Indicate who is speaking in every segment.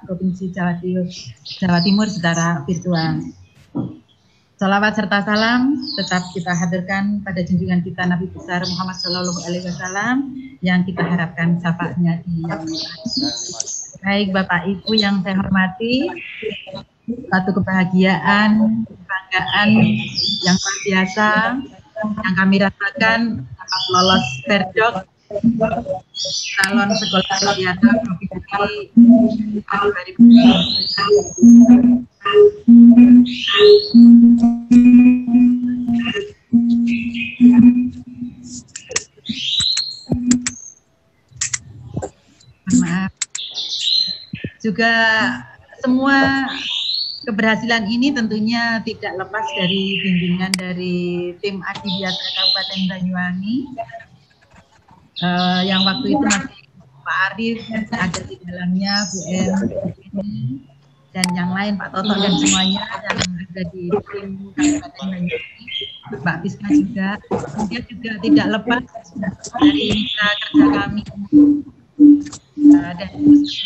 Speaker 1: Provinsi Jawa Timur secara virtual. Salawat serta salam tetap kita hadirkan pada junjungan kita Nabi besar Muhammad Shallallahu Alaihi Wasallam yang kita harapkan syafaatnya di baik Bapak Ibu yang saya hormati, satu kebahagiaan, kebanggaan yang luar biasa yang kami rasakan dapat lolos Perdok calon sekolah pediatri provinsi tahun 2020. Maaf. Juga semua keberhasilan ini tentunya tidak lepas dari bimbingan dari tim Adiwiyata Kabupaten Banyuwangi yang waktu itu masih Pak Arif ada di dalamnya, Bu N dan yang lain, Pak Toto dan semuanya yang ada di tim Kabupaten Banyuwangi, Mbak Pisma juga. Dia juga tidak lepas dari mitra kerja kami dan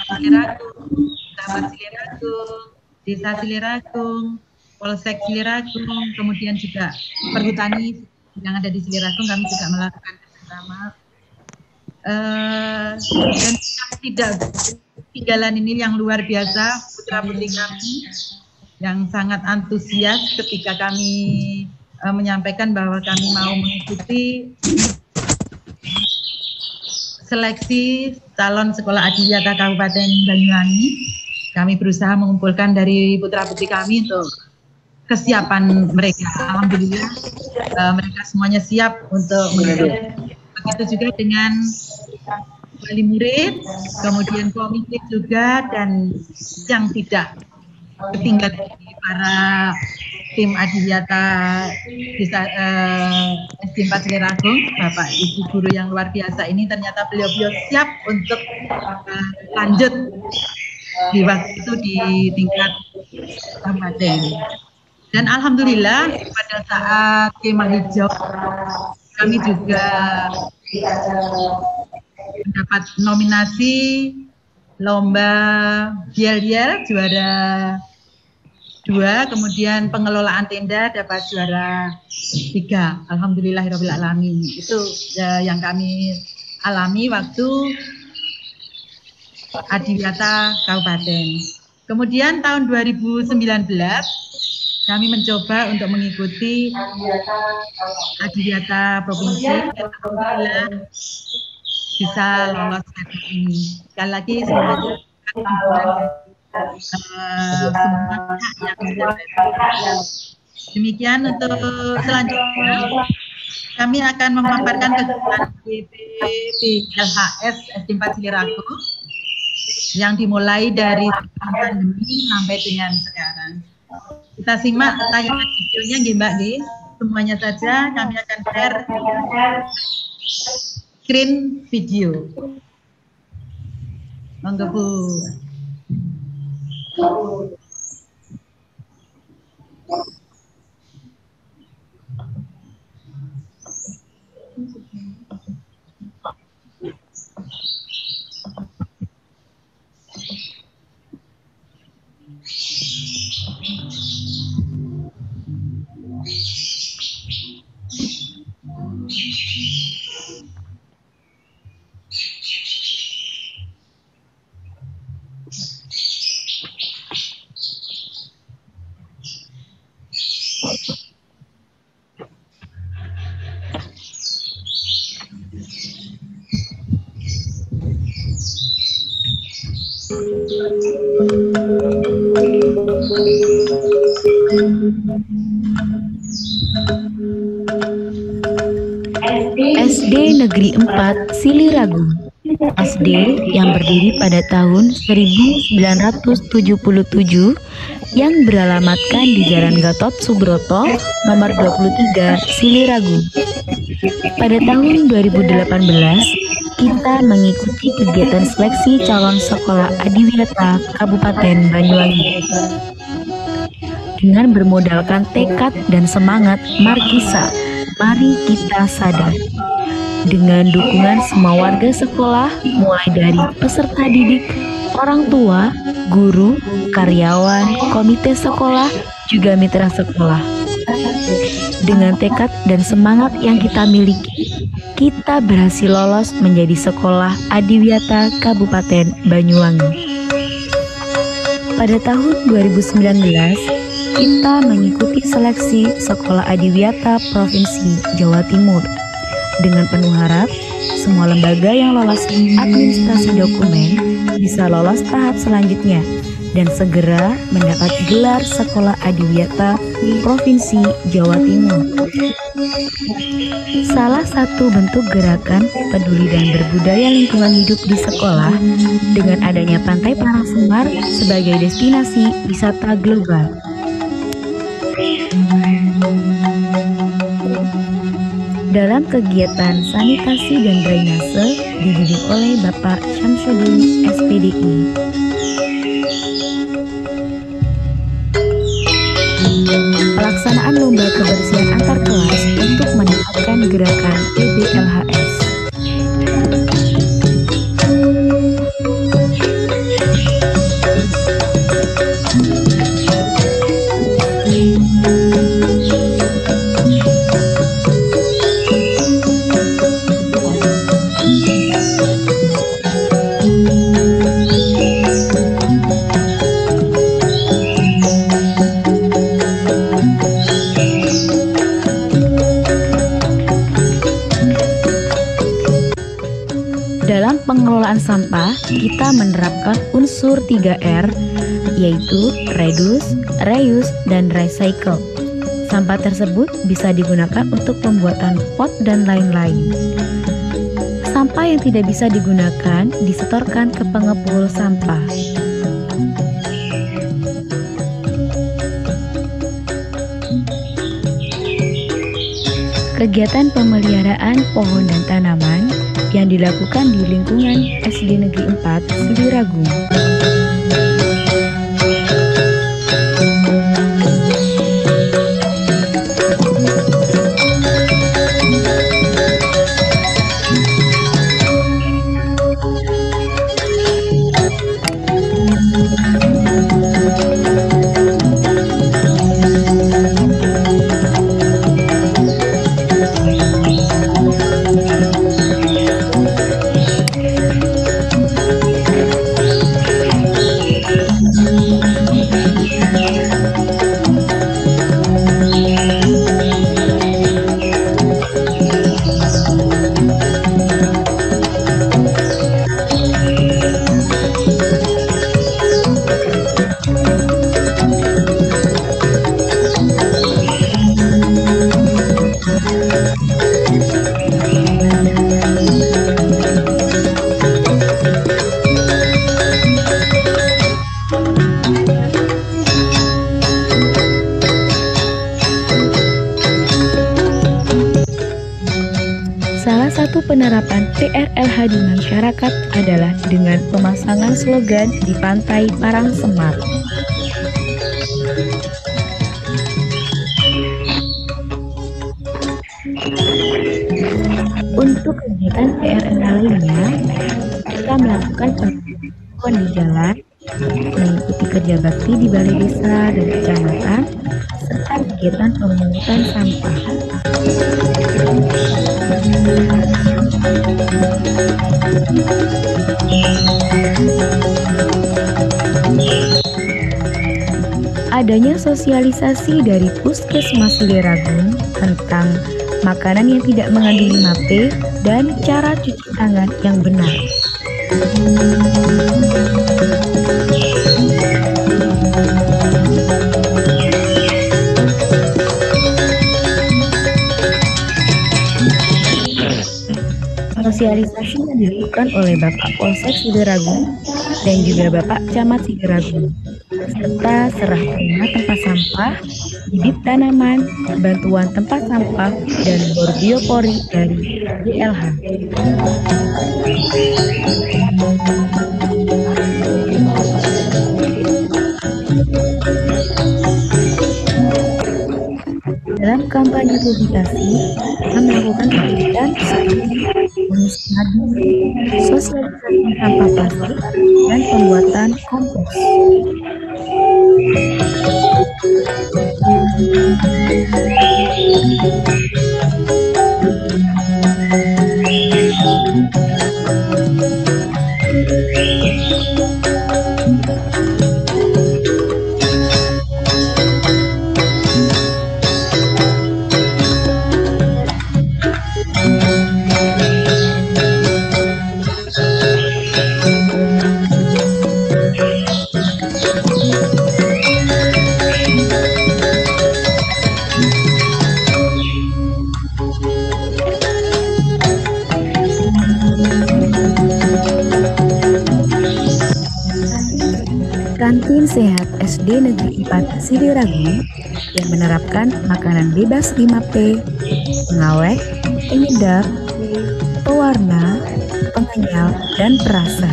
Speaker 1: Siliragung, Sahabat Siliragung, Desa Siliragung, Polsek Siliragung, kemudian juga Perhutani yang ada di Siliragung kami juga melakukan bersama. Dan tidak tinggalan ini yang luar biasa putra-putri kami yang sangat antusias ketika kami menyampaikan bahwa kami mau mengikuti seleksi calon sekolah adiwiyata Kabupaten Banyuwangi. Kami berusaha mengumpulkan dari putra-putri kami untuk kesiapan mereka. Alhamdulillah mereka semuanya siap untuk mengikuti. Begitu juga dengan wali murid, kemudian komite juga, dan yang tidak ketinggalan para tim Adiwiyata Desa SD 4 Siliragung, Bapak Ibu guru yang luar biasa ini ternyata beliau siap untuk lanjut di waktu itu di tingkat kabupaten. Dan alhamdulillah pada saat kemah hijau kami juga mendapat nominasi lomba yel-yel juara 2, kemudian pengelolaan tenda dapat juara 3. Alhamdulillahirabbil alamin. Itu yang kami alami waktu Adiwiyata Kabupaten. Kemudian tahun 2019 kami mencoba untuk mengikuti Adiwiyata Provinsi dan alhamdulillah bisa lolos ini. Sekali lagi semuanya demikian untuk selanjutnya kami akan memaparkan kegiatan BPLHS SD 4 Siliragung yang dimulai dari pandemi sampai dengan sekarang. Kita simak tayangan videonya nggih Mbak nggih. Semuanya saja kami akan share screen video. Monggo Bu.
Speaker 2: SD Negeri 4 Siliragung. SD yang berdiri pada tahun 1977 yang beralamatkan di Jalan Gatot Subroto nomor 23 Siliragung. Pada tahun 2018 kita mengikuti kegiatan seleksi calon sekolah Adiwiyata Kabupaten Banyuwangi. Dengan bermodalkan tekad dan semangat Markisa, mari kita sadar. Dengan dukungan semua warga sekolah, mulai dari peserta didik, orang tua, guru, karyawan, komite sekolah, juga mitra sekolah. Dengan tekad dan semangat yang kita miliki, kita berhasil lolos menjadi sekolah Adiwiyata Kabupaten Banyuwangi. Pada tahun 2019, kita mengikuti seleksi Sekolah Adiwiyata Provinsi Jawa Timur. Dengan penuh harap, semua lembaga yang lolos administrasi dokumen bisa lolos tahap selanjutnya dan segera mendapat gelar Sekolah Adiwiyata Provinsi Jawa Timur. Salah satu bentuk gerakan peduli dan berbudaya lingkungan hidup di sekolah dengan adanya Pantai Parangsemar sebagai destinasi wisata global. Dalam kegiatan sanitasi dan drainase dibimbing oleh Bapak Syamsuddin SPDI. Pelaksanaan lomba kebersihan antar kelas untuk meningkatkan gerakan PBLHS. Dalam pengelolaan sampah, kita menerapkan unsur 3R, yaitu reduce, reuse, dan recycle. Sampah tersebut bisa digunakan untuk pembuatan pot dan lain-lain. Sampah yang tidak bisa digunakan disetorkan ke pengepul sampah. Kegiatan pemeliharaan pohon dan tanaman yang dilakukan di lingkungan SD Negeri 4 Silieragung. Salah satu penerapan PRLH di masyarakat adalah dengan pemasangan slogan di Pantai Parangsemar. Untuk kegiatan PRLH lainnya, kita melakukan penelitian di jalan, mengikuti kerja bakti di balai desa dan kecamatan, serta kegiatan pemungutan sampah. Adanya sosialisasi dari Puskesmas Silieragung tentang makanan yang tidak mengandung 5P dan cara cuci tangan yang benar. Sosialisasi yang dilakukan oleh Bapak Polsek Silieragung dan juga Bapak Camat Silieragung, serta serah terima tempat sampah, bibit tanaman, bantuan tempat sampah, dan bor biopori dari BLH. Dalam kampanye publikasi, kita melakukan kegiatan seperti jenis nadi, sosialisasi sampah plastik, dan pembuatan kompos. Kantin Sehat SD Negeri 4 Sidiragung yang menerapkan makanan bebas 5P, pengawet, penyedap, pewarna, pengenyal, dan perasa.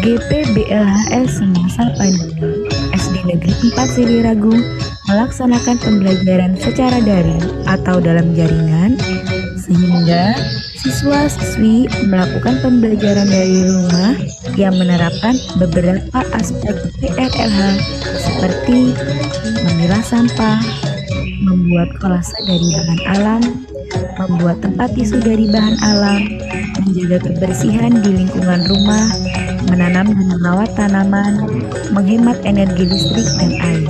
Speaker 2: GPBLHS semasa pandemi, SD Negeri 4 Sidiragung melaksanakan pembelajaran secara daring atau dalam jaringan, sehingga siswa-siswi melakukan pembelajaran dari rumah yang menerapkan beberapa aspek PRLH seperti memilah sampah, membuat kolase dari bahan alam, membuat tempat tisu dari bahan alam, menjaga kebersihan di lingkungan rumah, menanam dan merawat tanaman, menghemat energi listrik dan air.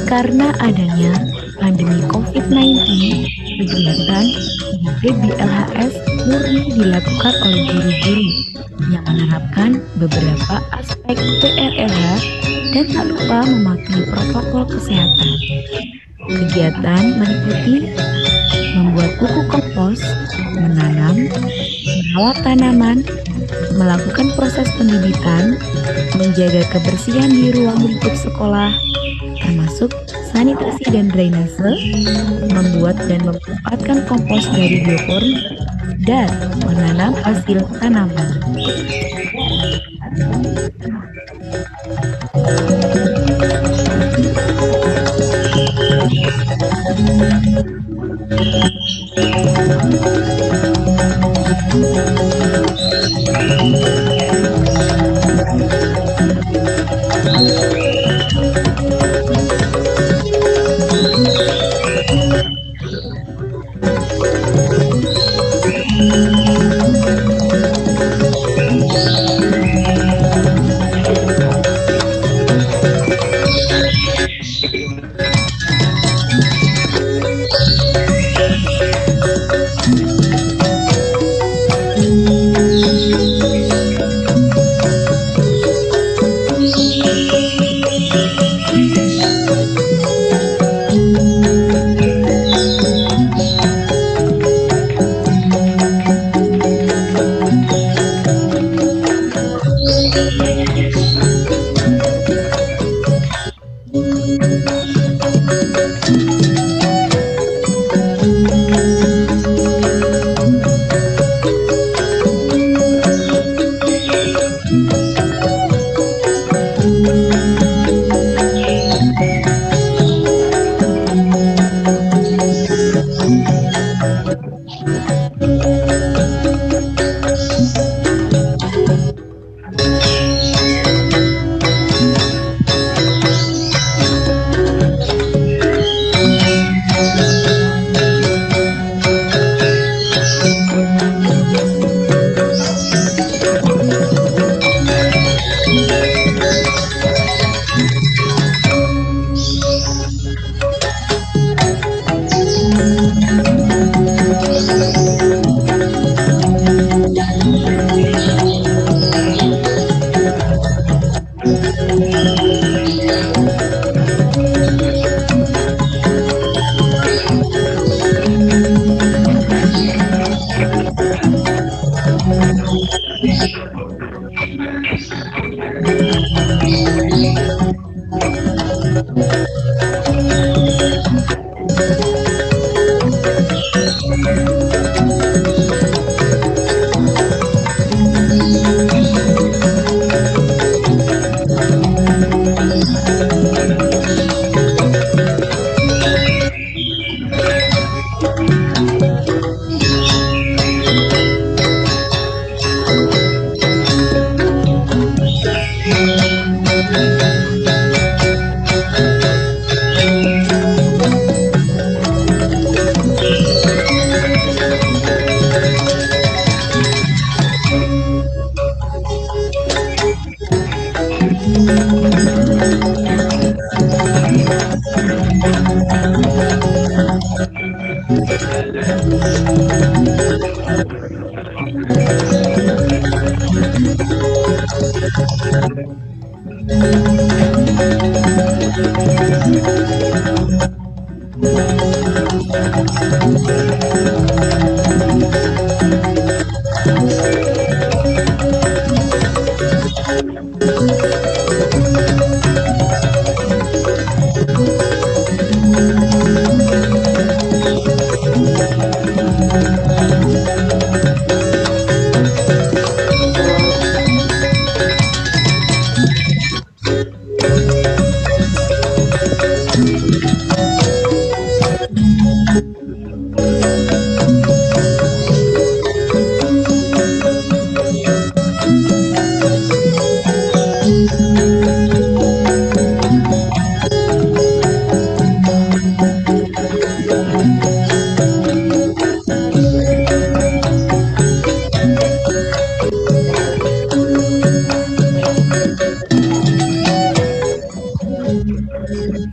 Speaker 2: Karena adanya pandemi COVID-19, kegiatan GPBLHS murni dilakukan oleh guru-guru yang menerapkan beberapa aspek PRLH dan tak lupa mematuhi protokol kesehatan. Kegiatan meliputi membuat buku kompos, menanam, merawat tanaman, melakukan proses pembibitan, menjaga kebersihan di ruang lingkup sekolah, termasuk sanitasi dan drainase, membuat dan memanfaatkan kompos dari biopori, dan menanam hasil tanaman.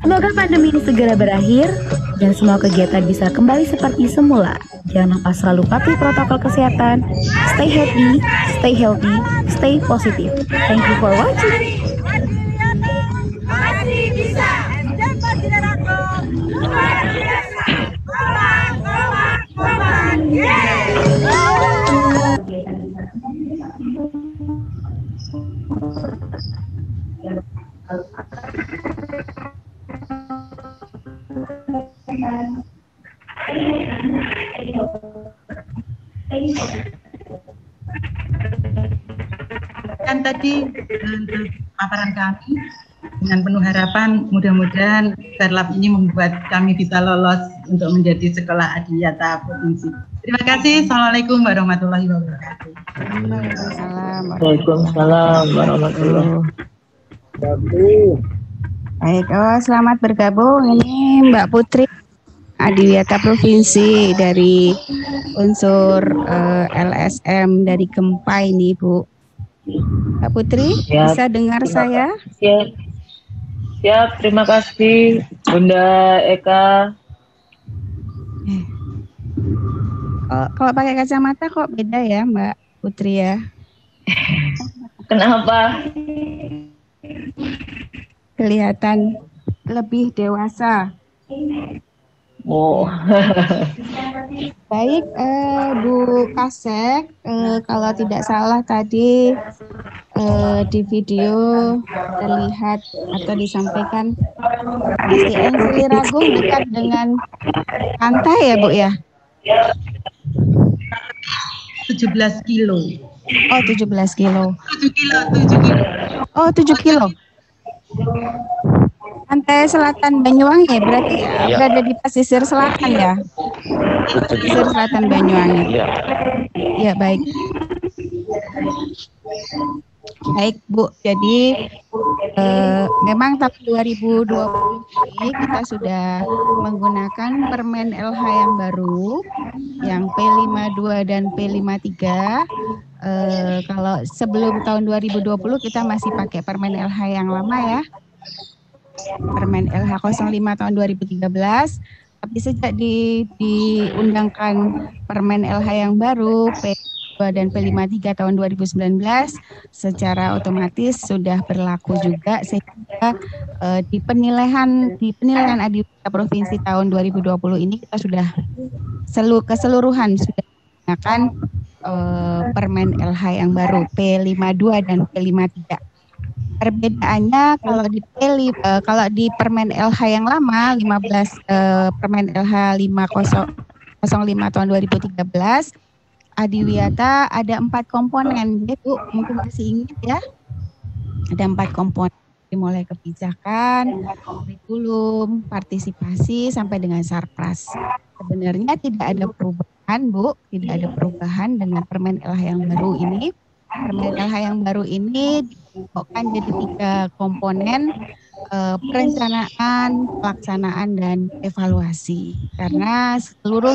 Speaker 3: Semoga pandemi ini segera berakhir dan semua kegiatan bisa kembali seperti semula. Jangan lupa selalu patuhi protokol kesehatan. Stay happy, stay healthy, stay positive. Thank you for watching.
Speaker 4: Masih bisa, dapat tidak luar biasa. Kompak, kompak, kompak.
Speaker 1: Kan tadi untuk paparan kami dengan penuh harapan mudah-mudahan Berlab ini membuat kami bisa lolos untuk menjadi sekolah adiwiyata provinsi. Terima kasih. Assalamualaikum warahmatullahi wabarakatuh.
Speaker 5: Waalaikumsalam warahmatullahi wabarakatuh.
Speaker 6: Baik, selamat bergabung. Ini Mbak Putri Adiwiyata Provinsi dari unsur LSM dari Gempa ini, Bu. Mbak Putri, bisa dengar saya?
Speaker 5: Siap, terima kasih Bunda Eka.
Speaker 6: Kalau pakai kacamata kok beda ya, Mbak Putri ya?
Speaker 5: Kenapa?
Speaker 6: Kelihatan lebih dewasa.
Speaker 5: Oh.
Speaker 6: Baik, Bu Kasek, kalau tidak salah tadi di video terlihat atau disampaikan SDN Siliragung dekat dengan pantai ya, Bu ya?
Speaker 1: 17 kilo.
Speaker 6: Oh, 17 kilo.
Speaker 1: 7 kilo, 7 kilo.
Speaker 6: Oh, 7 kilo. Pantai Selatan Banyuwangi berarti berada di pesisir selatan ya? Pesisir selatan Banyuwangi. Ya, baik. Baik, Bu. Jadi memang tahun 2020 ini kita sudah menggunakan Permen LH yang baru, yang P52 dan P53. Kalau sebelum tahun 2020 kita masih pakai Permen LH yang lama ya. Permen LH 05 tahun 2013, tapi sejak diundangkan Permen LH yang baru P2 dan P53 tahun 2019 secara otomatis sudah berlaku juga, sehingga di penilaian Adiwiyata Provinsi tahun 2020 ini kita sudah keseluruhan sudah menggunakan Permen LH yang baru P52 dan P53. Perbedaannya kalau di Permen LH yang lama 15 Permen LH 505 tahun 2013 Adiwiyata ada 4 komponen, Bu, mungkin masih ingat ya? Ada 4 komponen, mulai kebijakan, kurikulum, partisipasi sampai dengan sarpras. Sebenarnya tidak ada perubahan, Bu, tidak ada perubahan dengan Permen LH yang baru ini. Permen LH yang baru ini dikelompokkan jadi 3 komponen, perencanaan, pelaksanaan, dan evaluasi. Karena seluruh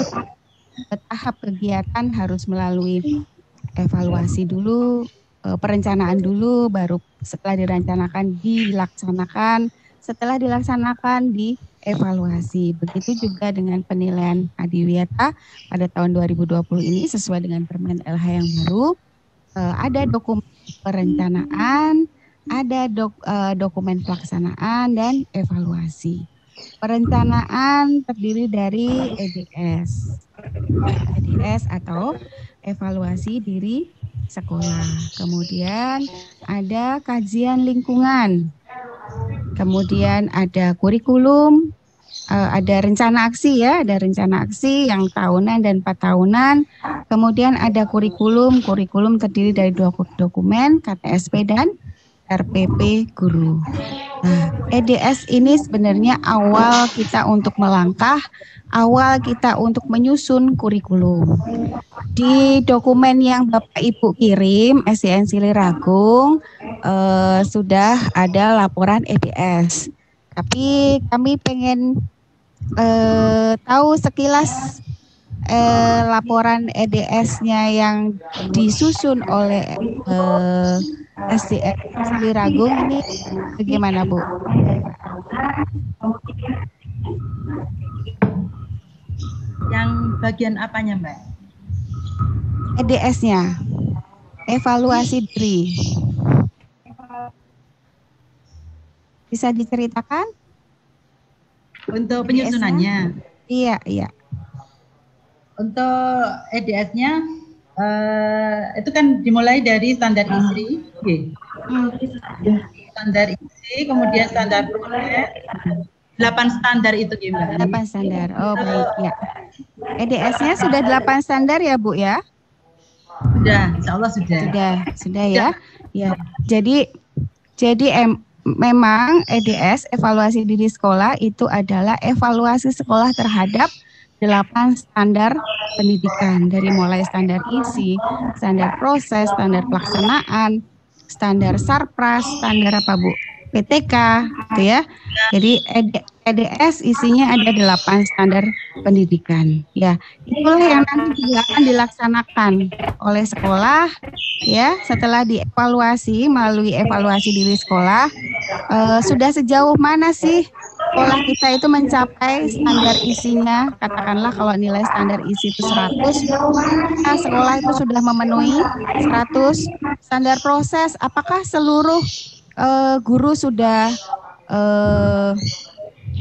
Speaker 6: tahap kegiatan harus melalui evaluasi dulu, perencanaan dulu, baru setelah direncanakan dilaksanakan, setelah dilaksanakan dievaluasi. Begitu juga dengan penilaian Adiwiyata pada tahun 2020 ini sesuai dengan Permen LH yang baru. Ada dokumen perencanaan, ada dokumen pelaksanaan dan evaluasi. Perencanaan terdiri dari EDS atau evaluasi diri sekolah. Kemudian ada kajian lingkungan. Kemudian ada kurikulum, ada rencana aksi ya, ada rencana aksi yang tahunan dan 4 tahunan. Kemudian ada kurikulum terdiri dari dokumen, KTSP dan RPP guru. Nah, EDS ini sebenarnya awal kita untuk melangkah, awal kita untuk menyusun kurikulum. Di dokumen yang Bapak Ibu kirim, SDN Siliragung, sudah ada laporan EDS. Tapi kami pengen tahu sekilas laporan EDS-nya yang disusun oleh SDN Siliragung ini bagaimana, Bu?
Speaker 1: Yang bagian apanya, Mbak?
Speaker 6: EDS-nya, evaluasi diri. Bisa diceritakan?
Speaker 1: Untuk penyusunannya?
Speaker 6: Iya.
Speaker 1: Untuk EDS-nya itu kan dimulai dari standar ISRI, standar ISRI, kemudian standar program, 8 standar itu gimana?
Speaker 6: 8 standar, oh baik ya. EDS-nya sudah 8 standar ya, Bu ya?
Speaker 1: Sudah, insya Allah sudah.
Speaker 6: Sudah ya. Ya. Jadi memang EDS, evaluasi diri sekolah, itu adalah evaluasi sekolah terhadap 8 standar pendidikan, dari mulai standar isi, standar proses, standar pelaksanaan, standar sarpras, standar apa Bu? PTK, gitu ya. Jadi EDS isinya ada 8 standar pendidikan. Ya, itulah yang nanti juga akan dilaksanakan oleh sekolah. Ya, setelah dievaluasi melalui evaluasi diri sekolah, sudah sejauh mana sih sekolah kita itu mencapai standar isinya? Katakanlah kalau nilai standar isi itu 100, nah sekolah itu sudah memenuhi 100. Standar proses, apakah seluruh guru sudah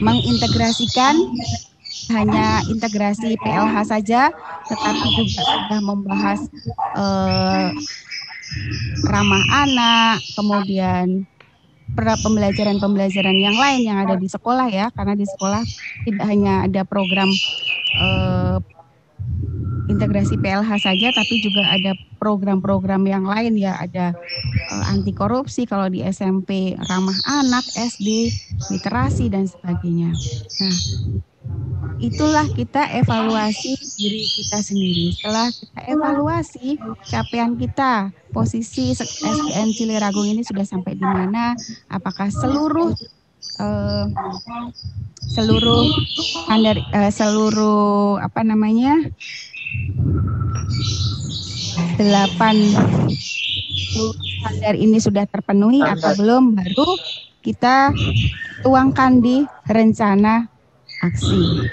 Speaker 6: mengintegrasikan, hanya integrasi PLH saja, tetapi juga sudah membahas ramah anak, kemudian pembelajaran yang lain yang ada di sekolah ya, karena di sekolah tidak hanya ada program integrasi PLH saja, tapi juga ada program-program yang lain ya, ada anti korupsi kalau di SMP, ramah anak, SD, literasi dan sebagainya. Nah, itulah kita evaluasi diri kita sendiri. Setelah kita evaluasi capaian kita, posisi SDN Ciliragung ini sudah sampai di mana? Apakah seluruh standar, seluruh 8 standar ini sudah terpenuhi atau belum, baru kita tuangkan di rencana aksi.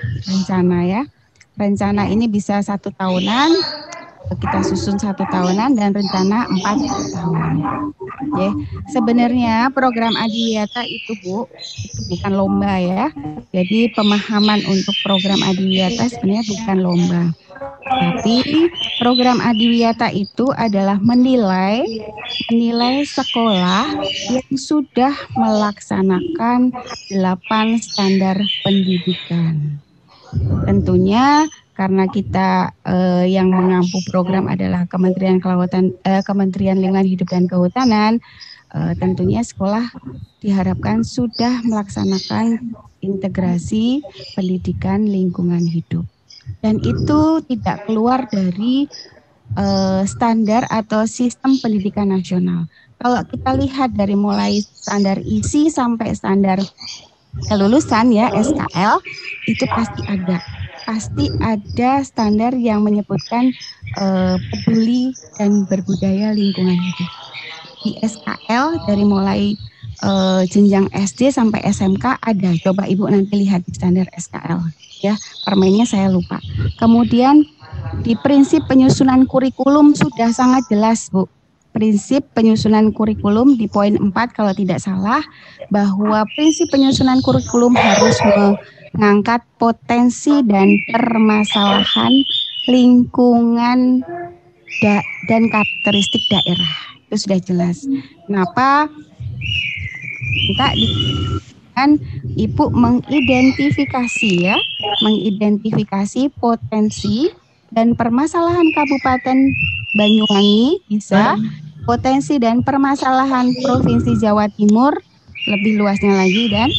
Speaker 6: Rencana ini bisa 1 tahunan, kita susun 1 tahunan, dan rencana 4 tahunan. Ya, sebenarnya program Adiwiyata itu Bu, itu bukan lomba ya. Jadi pemahaman untuk program Adiwiyata sebenarnya bukan lomba. Tapi program Adiwiyata itu adalah menilai sekolah yang sudah melaksanakan 8 standar pendidikan. Tentunya karena kita yang mengampu program adalah Kementerian Lingkungan Hidup dan Kehutanan, tentunya sekolah diharapkan sudah melaksanakan integrasi pendidikan lingkungan hidup. Dan itu tidak keluar dari standar atau sistem pendidikan nasional. Kalau kita lihat dari mulai standar isi sampai standar kelulusan ya, SKL, itu pasti ada standar yang menyebutkan peduli dan berbudaya lingkungan hidup. Di SKL dari mulai jenjang SD sampai SMK ada. Coba Ibu nanti lihat di standar SKL ya, permennya saya lupa. Kemudian di prinsip penyusunan kurikulum sudah sangat jelas Bu. Prinsip penyusunan kurikulum di poin 4 kalau tidak salah, bahwa prinsip penyusunan kurikulum harus mengangkat potensi dan permasalahan lingkungan dan karakteristik daerah. Itu sudah jelas. Kenapa? Kita kan Ibu mengidentifikasi potensi dan permasalahan Kabupaten Banyuwangi, bisa potensi dan permasalahan Provinsi Jawa Timur lebih luasnya lagi, dan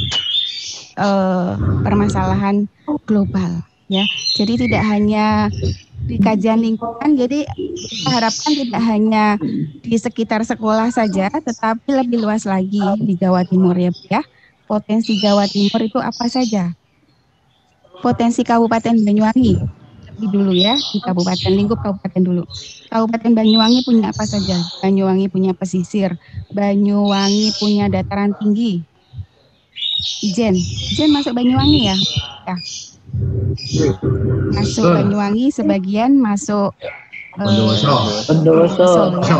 Speaker 6: permasalahan global ya. Jadi tidak hanya di kajian lingkungan, jadi kita harapkan tidak hanya di sekitar sekolah saja, tetapi lebih luas lagi di Jawa Timur ya Bu ya. Potensi Jawa Timur itu apa saja? Potensi Kabupaten Banyuwangi lebih dulu ya, di Kabupaten Lingkup Kabupaten dulu. Kabupaten Banyuwangi punya apa saja? Banyuwangi punya pesisir, Banyuwangi punya dataran tinggi. Ijen masuk Banyuwangi ya? Ya. Masuk Banyuwangi, sebagian masuk Bondowoso. Ya.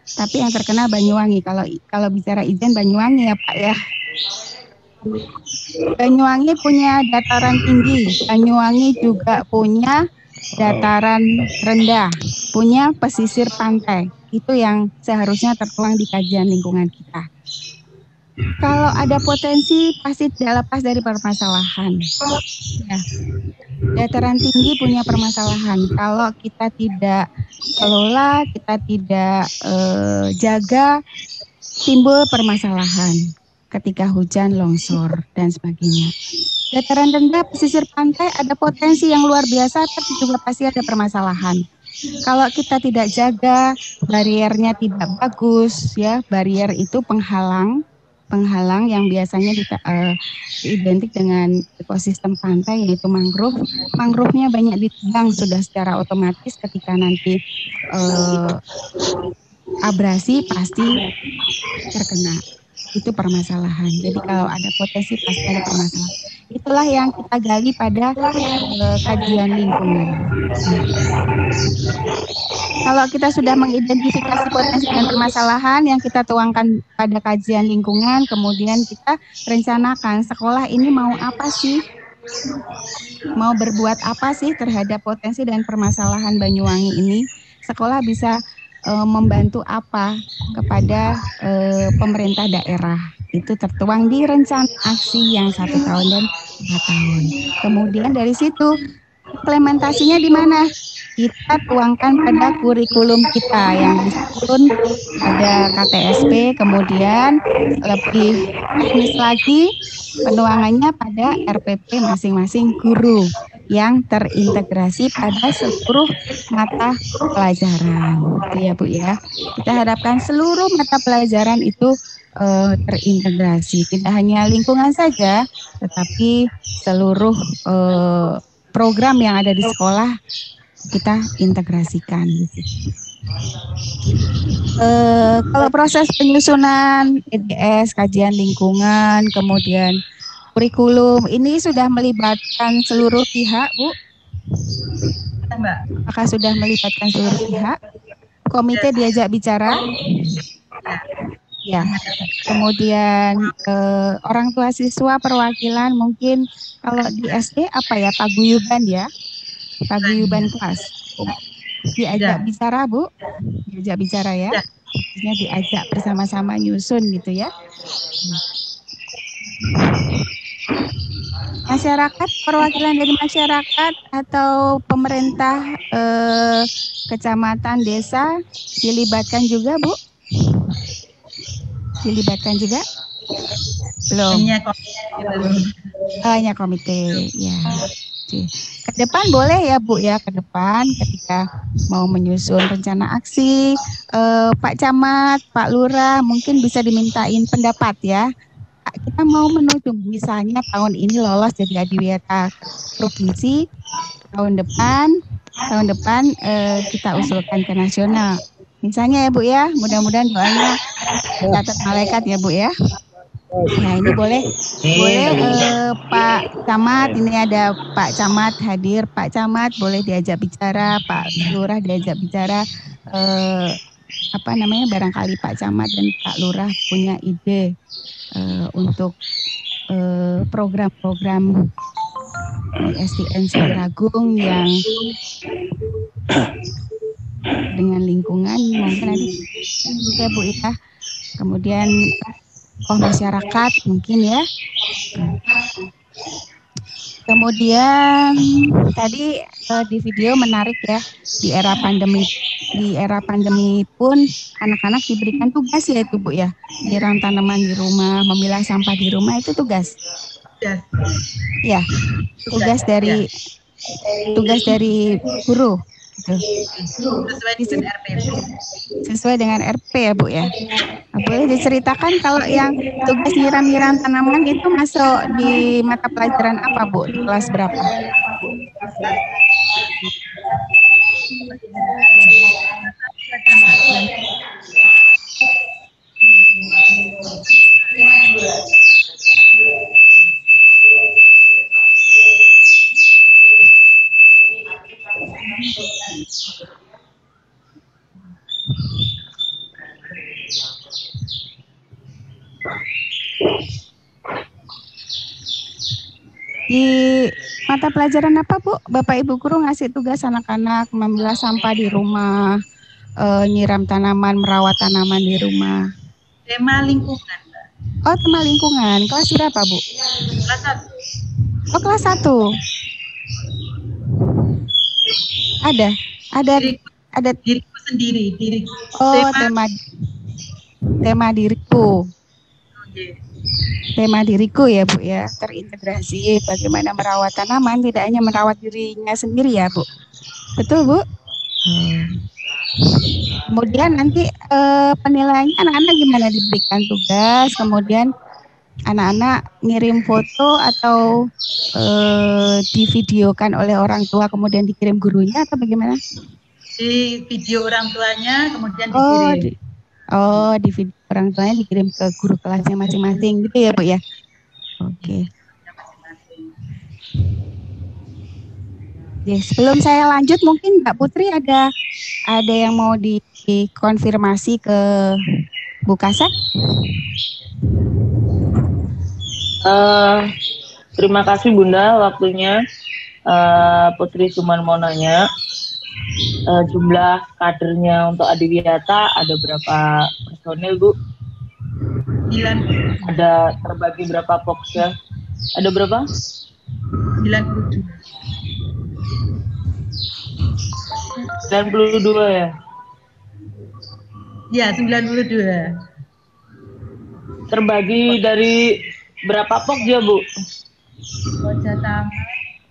Speaker 6: Tapi yang terkena Banyuwangi. Kalau bicara Ijen Banyuwangi ya Pak ya. Banyuwangi punya dataran tinggi, Banyuwangi juga punya dataran rendah, punya pesisir pantai. Itu yang seharusnya tertuang di kajian lingkungan kita. Kalau ada potensi pasti tidak lepas dari permasalahan. Ya. Dataran tinggi punya permasalahan. Kalau kita tidak kelola, kita tidak jaga, timbul permasalahan ketika hujan, longsor, dan sebagainya. Dataran rendah, pesisir pantai ada potensi yang luar biasa, tapi juga pasti ada permasalahan. Kalau kita tidak jaga, bariernya tidak bagus, ya, barier itu penghalang yang biasanya identik dengan ekosistem pantai, yaitu mangrove. Mangrove-nya banyak ditebang sudah secara otomatis ketika nanti abrasi pasti terkena. Itu permasalahan. Jadi kalau ada potensi pasti ada permasalahan. Itulah yang kita gali pada kajian lingkungan. Kalau kita sudah mengidentifikasi potensi dan permasalahan yang kita tuangkan pada kajian lingkungan, kemudian kita rencanakan sekolah ini mau apa sih? Mau berbuat apa sih terhadap potensi dan permasalahan Banyuwangi ini? Sekolah bisa membantu apa kepada pemerintah daerah. Itu tertuang di rencana aksi yang 1 tahun dan 4 tahun. Kemudian dari situ implementasinya di mana? Kita tuangkan pada kurikulum kita yang disusun pada KTSP, kemudian lebih teknis lagi penuangannya pada RPP masing-masing guru yang terintegrasi pada seluruh mata pelajaran. Itu ya Bu ya. Kita harapkan seluruh mata pelajaran itu terintegrasi. Tidak hanya lingkungan saja, tetapi seluruh program yang ada di sekolah kita integrasikan. Kalau proses penyusunan EDS, kajian lingkungan, kemudian kurikulum, ini sudah melibatkan seluruh pihak, Bu?
Speaker 1: Mbak.
Speaker 6: Apakah sudah melibatkan seluruh pihak? Komite diajak bicara? Ya. Kemudian orang tua siswa, perwakilan, mungkin kalau di SD apa ya, paguyuban ya? Paguyuban kelas. Diajak bicara, Bu? Diajak bicara ya? Maksudnya diajak bersama-sama nyusun gitu ya? Masyarakat, perwakilan dari masyarakat atau pemerintah kecamatan, desa dilibatkan juga, Bu? Dilibatkan juga? Belum. Hanya komite, ya. Ke depan boleh ya Bu ya, ke depan ketika mau menyusun rencana aksi, Pak Camat, Pak Lurah mungkin bisa dimintain pendapat ya. Kita mau menuju misalnya tahun ini lolos jadi adiwiyata provinsi, tahun depan kita usulkan ke nasional. Misalnya ya Bu ya, mudah-mudahan doanya catat malaikat ya Bu ya. Nah ini boleh Pak Camat, ini ada Pak Camat hadir, Pak Camat boleh diajak bicara, Pak Lurah diajak bicara, barangkali Pak Camat dan Pak Lurah punya ide untuk program-program di SDN Singaragung yang dengan lingkungan mungkin nanti ya Bu ya. Kemudian masyarakat mungkin ya. Kemudian tadi di video menarik ya, di era pandemi pun anak-anak diberikan tugas ya itu Bu ya, nyiram tanaman di rumah, memilah sampah di rumah itu tugas. Ya, tugas dari guru. Sesuai dengan RP ya Bu ya. Nah, boleh diceritakan kalau yang tugas nyiram-nyiram tanaman itu masuk di mata pelajaran apa Bu? Di kelas berapa? Di mata pelajaran apa Bu? Bapak Ibu guru ngasih tugas anak-anak memilah sampah di rumah, nyiram tanaman, merawat tanaman di rumah.
Speaker 1: Tema lingkungan.
Speaker 6: Oh, tema lingkungan. Kelas berapa, Bu?
Speaker 1: Kelas 1.
Speaker 6: Oh, kelas 1. Ada
Speaker 1: Diriku sendiri, diriku.
Speaker 6: oh, tema diriku.
Speaker 1: Oke.
Speaker 6: Tema diriku ya, Bu ya. Terintegrasi bagaimana merawat tanaman, tidak hanya merawat dirinya sendiri ya, Bu. Betul, Bu? Kemudian nanti penilaiannya anak-anak gimana, diberikan tugas, kemudian anak-anak ngirim foto atau divideokan oleh orang tua kemudian dikirim gurunya atau bagaimana?
Speaker 1: Di video orang tuanya kemudian
Speaker 6: Oh,
Speaker 1: dikirim.
Speaker 6: di video orang tuanya dikirim ke guru kelasnya masing-masing gitu ya, Bu ya. Oke. Ya, sebelum saya lanjut mungkin Mbak Putri ada yang mau dikonfirmasi ke Bu Kasak?
Speaker 5: Terima kasih Bunda waktunya. Putri cuman mau nanya, jumlah kadernya untuk Adiwiyata ada berapa personil, Bu?
Speaker 1: 9.
Speaker 5: Ada terbagi berapa pokja? Ada berapa?
Speaker 1: 92.
Speaker 5: 92 ya?
Speaker 1: Ya, 92.
Speaker 5: Terbagi dari berapa pokja, Bu?
Speaker 1: Pokja taman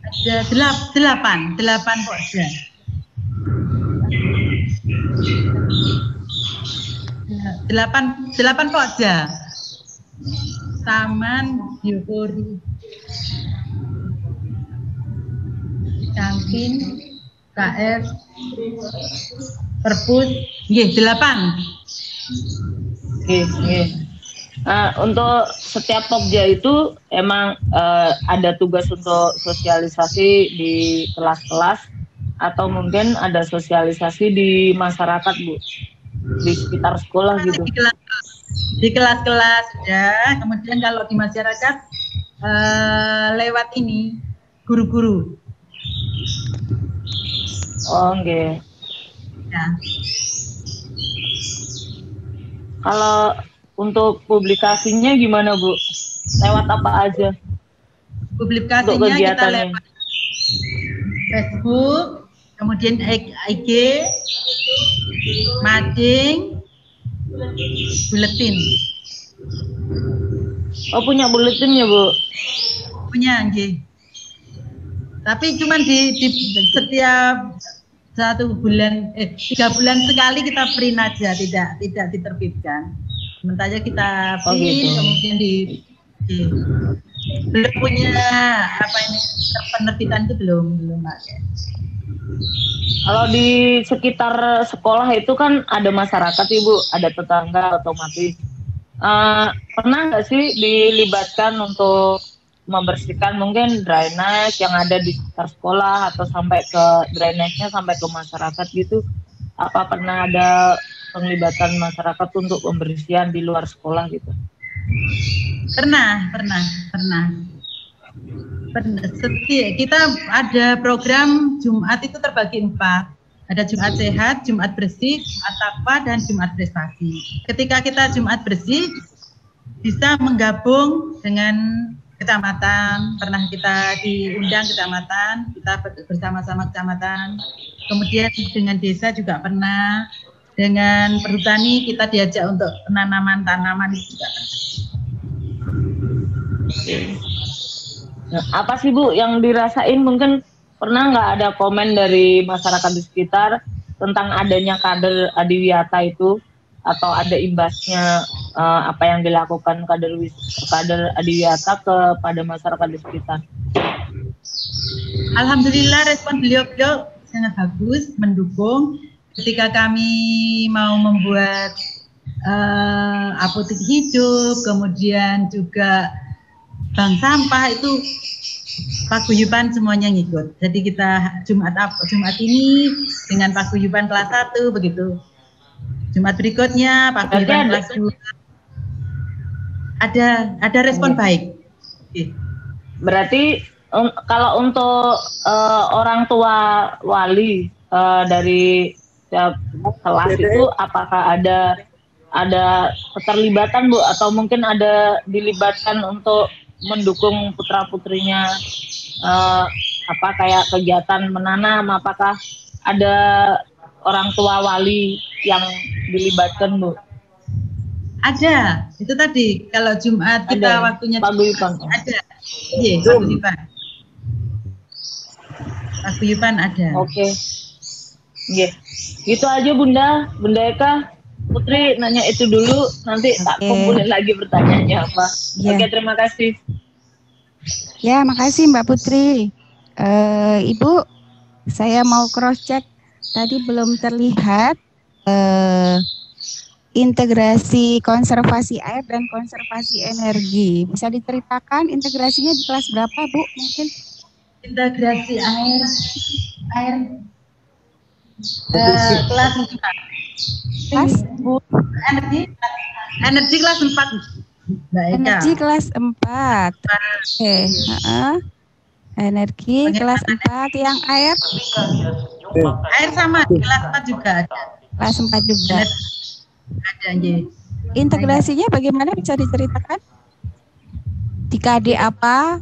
Speaker 1: ada 8 pokja. 8 pokja. Taman, biopori, kantin, KF, perpus, 8.
Speaker 5: Nah, untuk setiap pokja itu emang ada tugas untuk sosialisasi di kelas-kelas atau mungkin ada sosialisasi di masyarakat, Bu, di sekitar sekolah gitu.
Speaker 1: Di kelas-kelas ya, kemudian kalau di masyarakat lewat ini guru-guru.
Speaker 5: Oh, oke.
Speaker 1: Ya.
Speaker 5: Kalau untuk publikasinya gimana, Bu? Lewat apa aja?
Speaker 1: Publikasinya kita lewat Facebook, kemudian IG, mading, buletin.
Speaker 5: Oh, punya buletin ya, Bu?
Speaker 1: Punya, nggih. Tapi cuman di setiap 1 bulan 3 bulan sekali kita print aja, tidak diterbitkan. Sementara kita print,
Speaker 5: gitu.
Speaker 1: kemudian belum punya penerbitan itu belum pakai.
Speaker 5: Kalau di sekitar sekolah itu kan ada masyarakat, Ibu, ada tetangga otomatis. Pernah nggak sih dilibatkan untuk membersihkan mungkin drainase yang ada di sekitar sekolah atau sampai ke drainase-nya sampai ke masyarakat gitu? Apa pernah ada penglibatan masyarakat untuk pembersihan di luar sekolah gitu?
Speaker 1: Pernah. Kita ada program Jumat itu terbagi 4. Ada Jumat sehat, Jumat bersih, Jumat takwa, dan Jumat prestasi. Ketika kita Jumat bersih, bisa menggabung dengan kecamatan. Pernah kita diundang kecamatan, kita bersama-sama kecamatan. Kemudian dengan desa juga pernah. Dengan perhutani kita diajak untuk penanaman tanaman juga.
Speaker 5: Nah, apa sih, Bu, yang dirasain? Mungkin pernah nggak ada komen dari masyarakat di sekitar tentang adanya kader Adiwiyata itu, atau ada imbasnya apa yang dilakukan kader Adiwiyata kepada masyarakat di sekitar?
Speaker 1: Alhamdulillah respon beliau sangat bagus, mendukung. Ketika kami mau membuat apotek hidup, kemudian juga bank sampah, itu paguyuban semuanya ngikut. Jadi kita Jumat ini dengan paguyuban kelas 1 begitu. Jumat berikutnya paguyuban kelas 2. Ada respon baik.
Speaker 5: Berarti kalau untuk orang tua wali dari setiap kelas itu apakah ada ada keterlibatan Bu, atau mungkin ada dilibatkan untuk mendukung putra-putrinya kayak kegiatan menanam, apakah ada orang tua wali yang dilibatkan Bu?
Speaker 1: Ada, itu tadi kalau Jumat kita
Speaker 5: Ada.
Speaker 1: waktunya
Speaker 5: Paguyuban.
Speaker 1: ada. Iya, paguyuban. Paguyuban ada.
Speaker 5: Oke. Iya. Gitu aja Bunda Eka. Putri nanya itu dulu, nanti tak kumpulin lagi pertanyaannya apa. Oke, terima kasih.
Speaker 6: Ya, makasih Mbak Putri. Ibu, saya mau cross check. Tadi belum terlihat integrasi konservasi air dan konservasi energi. Bisa diceritakan integrasinya di kelas berapa, Bu? Mungkin
Speaker 1: integrasi air kelas 4.
Speaker 6: kelas
Speaker 1: Energi kelas 4. Mbak Eka.
Speaker 6: energi kelas 4. Oke, energi kelas 4 yang air
Speaker 1: sama di kelas 4 juga ada.
Speaker 6: kelas 4 juga.
Speaker 1: Ada, nggih.
Speaker 6: Integrasinya bagaimana, bisa diceritakan? Di KD apa?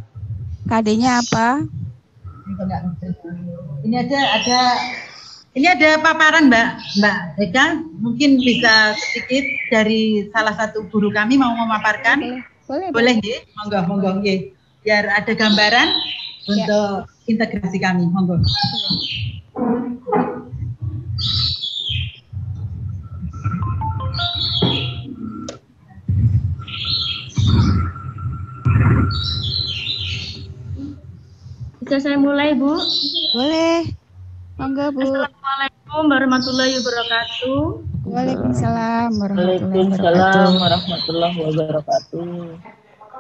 Speaker 6: KD-nya apa?
Speaker 1: Ini ada paparan Mbak Eka, mungkin bisa sedikit dari salah satu guru kami mau memaparkan. Boleh nggih? Monggo nggih. Biar ada gambaran untuk integrasi kami. Monggo.
Speaker 7: Bisa saya mulai, Bu?
Speaker 6: Boleh. Monggo, Bu.
Speaker 7: Assalamualaikum warahmatullahi wabarakatuh.
Speaker 6: Waalaikumsalam
Speaker 5: Waalaikumsalam warahmatullahi wabarakatuh.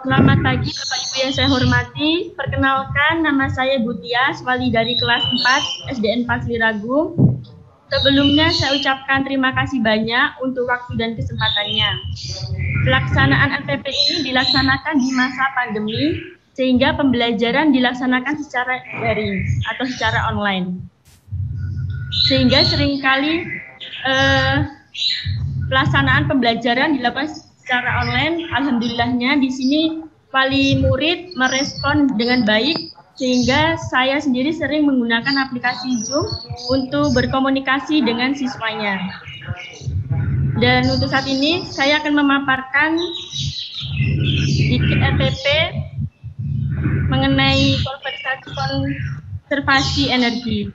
Speaker 7: Selamat pagi Bapak Ibu yang saya hormati. Perkenalkan, nama saya Butia, wali dari kelas 4 SDN Pasiragung. Sebelumnya saya ucapkan terima kasih banyak untuk waktu dan kesempatannya. Pelaksanaan LPP ini dilaksanakan di masa pandemi, sehingga pembelajaran dilaksanakan secara daring atau secara online. Sehingga seringkali pelaksanaan pembelajaran dilakukan secara online. Alhamdulillahnya di sini wali murid merespon dengan baik, sehingga saya sendiri sering menggunakan aplikasi Zoom untuk berkomunikasi dengan siswanya. Dan untuk saat ini saya akan memaparkan sedikit RPP mengenai konservasi energi.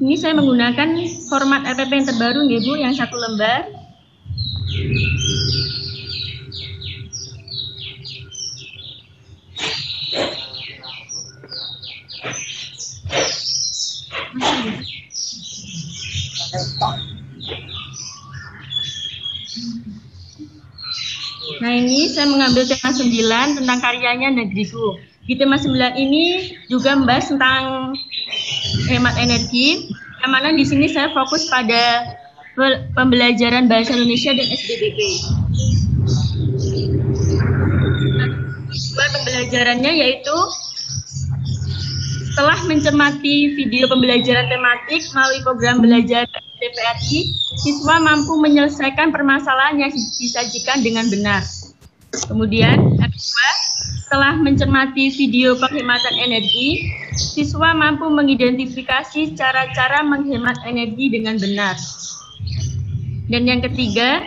Speaker 7: Ini saya menggunakan format RPP yang terbaru, ya Bu, yang 1 lembar. Nah, ini saya mengambil tema 9 tentang karyanya Negeriku. Di tema 9 ini juga membahas tentang hemat energi, yang mana di sini saya fokus pada pembelajaran bahasa Indonesia dan SBBP. Pembelajarannya yaitu setelah mencermati video pembelajaran tematik melalui program belajar TPRI, siswa mampu menyelesaikan permasalahan yang disajikan dengan benar. Kemudian, yang kedua, setelah mencermati video penghematan energi, siswa mampu mengidentifikasi cara-cara menghemat energi dengan benar. Dan yang ketiga,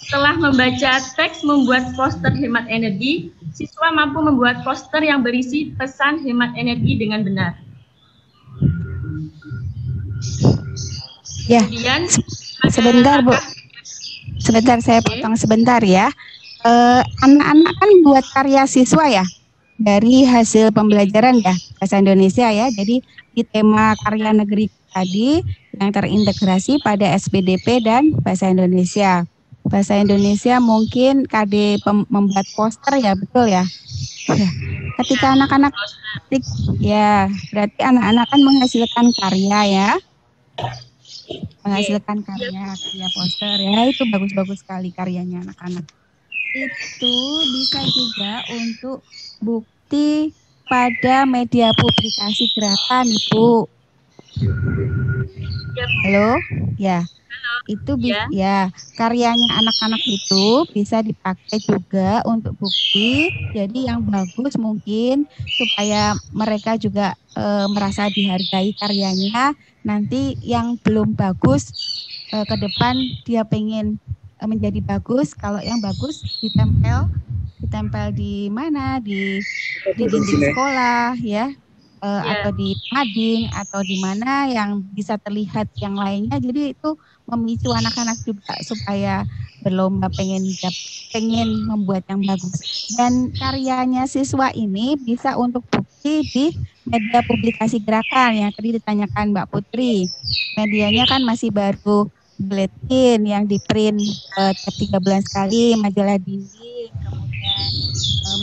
Speaker 7: setelah membaca teks membuat poster hemat energi, siswa mampu membuat poster yang berisi pesan hemat energi dengan benar.
Speaker 6: Ya,
Speaker 7: kemudian,
Speaker 6: sebentar Bu. Sebentar, saya potong sebentar ya. Anak-anak kan buat karya siswa ya, dari hasil pembelajaran ya, bahasa Indonesia ya. Jadi di tema karya negeri tadi yang terintegrasi pada SPDP dan bahasa Indonesia. bahasa Indonesia mungkin KD membuat poster ya, betul ya? Ketika anak-anak ya, berarti anak-anak kan menghasilkan karya ya. Menghasilkan karya poster ya, itu bagus-bagus sekali karyanya anak-anak. Itu bisa juga untuk bukti pada media publikasi gerakan, Ibu. Halo? Ya. Itu ya, karyanya anak-anak itu bisa dipakai juga untuk bukti. Jadi yang bagus mungkin supaya mereka juga merasa dihargai karyanya. Nanti yang belum bagus ke depan dia pengen menjadi bagus. Kalau yang bagus ditempel di mana? Di dinding sekolah ya. Atau di mading atau di mana yang bisa terlihat yang lainnya. Jadi itu memicu anak-anak juga supaya berlomba pengen membuat yang bagus. Dan karyanya siswa ini bisa untuk bukti di media publikasi gerakan yang tadi ditanyakan Mbak Putri. Medianya kan masih baru bulletin yang di print tiap 3 bulan sekali, majalah dinding, kemudian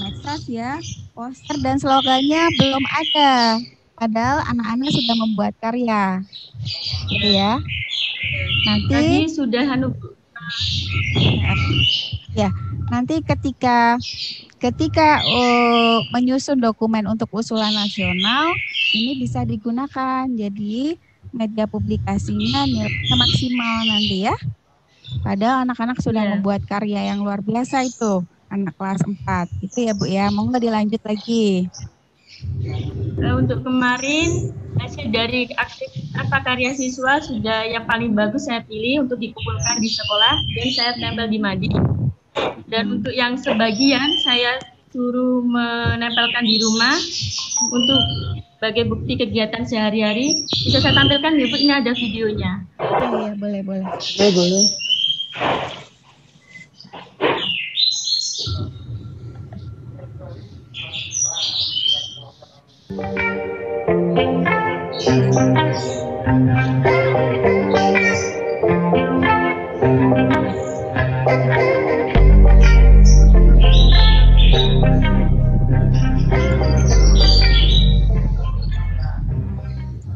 Speaker 6: medsos ya. Poster dan slogannya belum ada, padahal anak-anak sudah membuat karya, gitu ya. Nanti
Speaker 7: tadi sudah
Speaker 6: ya, nanti ketika menyusun dokumen untuk usulan nasional, ini bisa digunakan. Jadi media publikasinya nilainya maksimal nanti ya. Padahal anak-anak sudah membuat karya yang luar biasa itu. Anak kelas 4 itu ya Bu ya, mau nggak dilanjut lagi?
Speaker 7: Untuk kemarin hasil dari aktivitas karya siswa sudah yang paling bagus saya pilih untuk dikumpulkan di sekolah dan saya tempel di mading. Dan untuk yang sebagian saya suruh menempelkan di rumah untuk sebagai bukti kegiatan sehari-hari. Bisa saya tampilkan ya Bu, ini ada videonya.
Speaker 6: Iya, boleh.
Speaker 5: Boleh.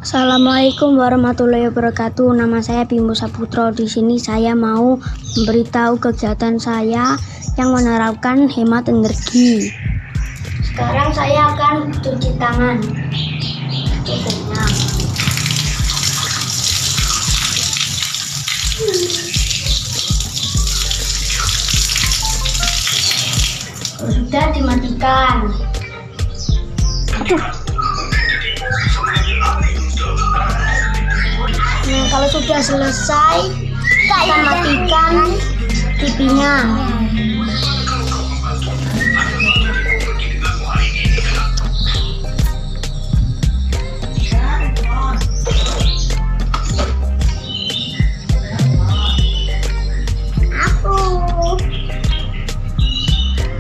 Speaker 8: Assalamualaikum warahmatullahi wabarakatuh. Nama saya Bimo Saputro. Di sini saya mau memberitahu kegiatan saya yang menerapkan hemat energi. Sekarang saya akan cuci tangan. Sudah dimatikan. Nah, kalau sudah selesai, kita akan matikan TV-nya.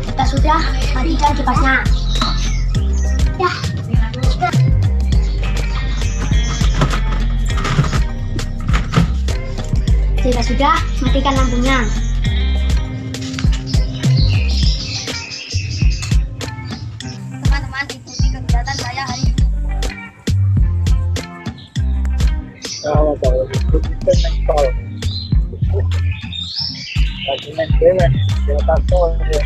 Speaker 8: Kita sudah matikan kipasnya. Ya. Jika sudah, matikan lampunya. Teman-teman, ikuti kegiatan saya hari ini.
Speaker 9: Kalau itu kita mental. Lagi main game, dia takut ya.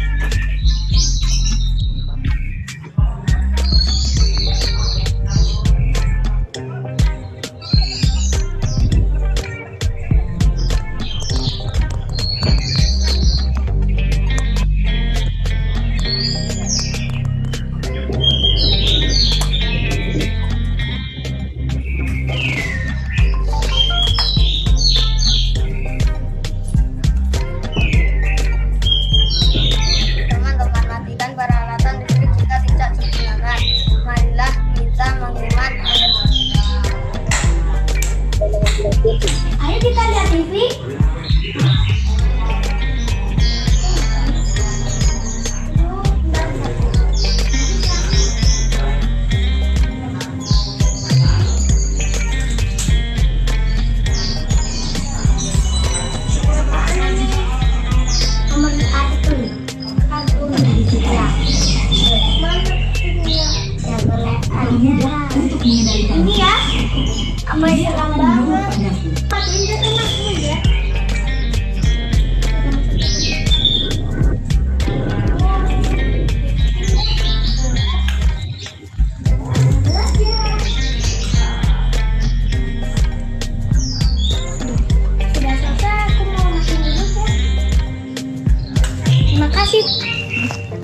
Speaker 8: kasih.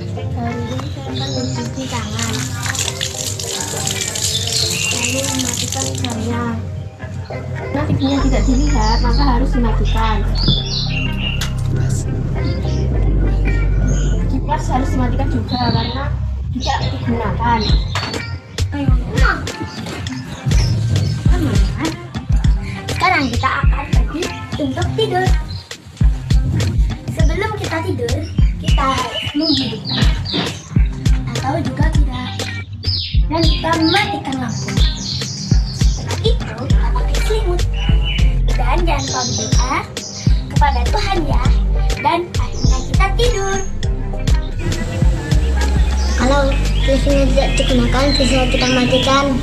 Speaker 8: Saya akan mencuci tangan. Lalu mematikan jamnya. Karena TV-nya tidak dilihat, maka harus dimatikan. Kipas harus dimatikan juga karena tidak digunakan. Sekarang kita akan pergi untuk tidur. Sebelum kita tidur, kita menghidupkan atau juga tidak, dan kita matikan lampu. Setelah itu kita pakai selimut dan jangan lupa berdoa kepada Tuhan ya, dan akhirnya kita tidur. Kalau TV-nya tidak digunakan, bisa kita matikan.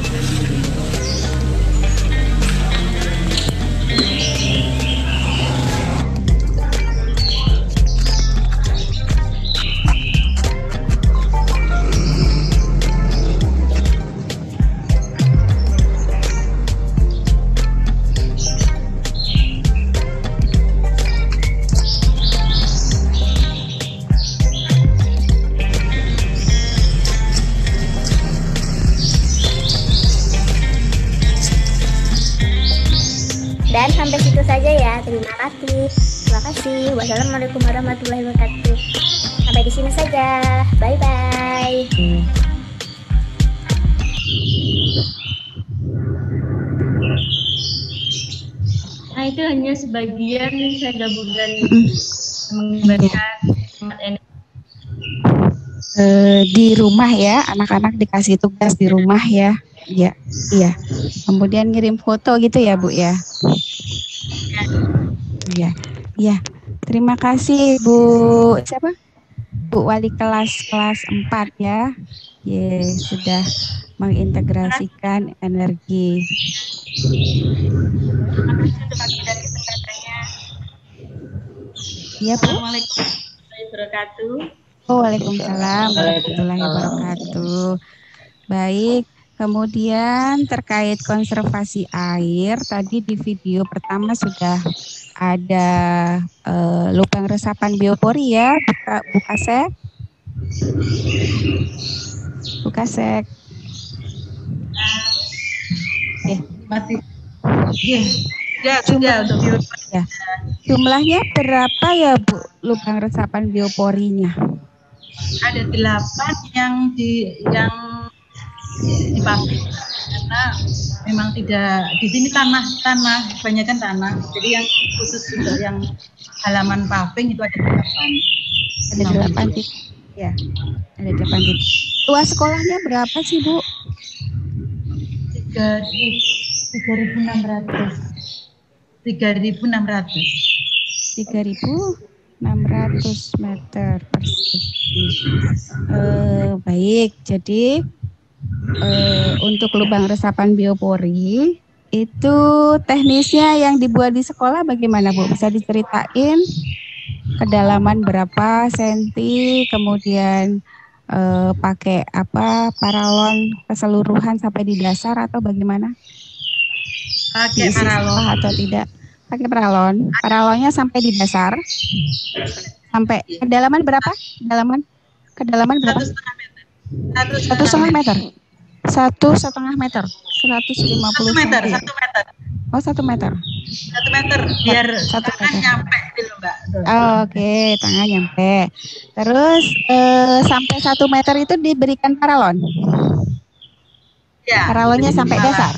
Speaker 8: Dan sampai situ saja ya. Terima kasih. Terima kasih. Wassalamualaikum warahmatullahi wabarakatuh. Sampai di sini saja. Bye bye.
Speaker 7: Nah, itu hanya sebagian saya gabungkan menggambarkan
Speaker 6: di rumah ya, anak-anak dikasih tugas di rumah ya. Iya, iya. Kemudian ngirim foto gitu ya, Bu ya. Iya, iya. Terima kasih Bu. Siapa? Bu Wali kelas 4 ya. Sudah mengintegrasikan energi. Iya, Bu.
Speaker 7: Assalamualaikum warahmatullahi wabarakatuh.
Speaker 6: Oh, waalaikumsalam warahmatullahi wabarakatuh. Baik. Kemudian terkait konservasi air, tadi di video pertama sudah ada lubang resapan biopori ya, buka sek. Buka sek.
Speaker 1: Mati. Ya, sudah untuk biopori.
Speaker 6: Ya. Jumlahnya berapa ya, Bu, lubang resapan bioporinya?
Speaker 1: Ada 8 yang di pabrik, karena memang tidak di sini tanah kebanyakan tanah, jadi yang khusus untuk yang halaman paving itu ada 8
Speaker 6: titik ya, ada 8 titik. Luas sekolahnya berapa sih, Bu? 3.600 meter persegi. Baik, jadi untuk lubang resapan biopori itu teknisnya yang dibuat di sekolah bagaimana, Bu? Bisa diceritain kedalaman berapa senti, kemudian pakai apa, paralon keseluruhan sampai di dasar atau bagaimana?
Speaker 1: Pakai paralon
Speaker 6: atau tidak? Pakai paralon. Paralonnya sampai di dasar. Sampai kedalaman berapa? Kedalaman berapa? 1,5 meter. 1,5 meter. 150
Speaker 1: meter.
Speaker 6: Oh, 1 meter.
Speaker 1: 1 meter biar tangan nyampe dulu, Mbak.
Speaker 6: Oke, tangan nyampe. Terus sampai 1 meter itu diberikan paralon.
Speaker 1: Ya.
Speaker 6: Paralonnya sampai dasar.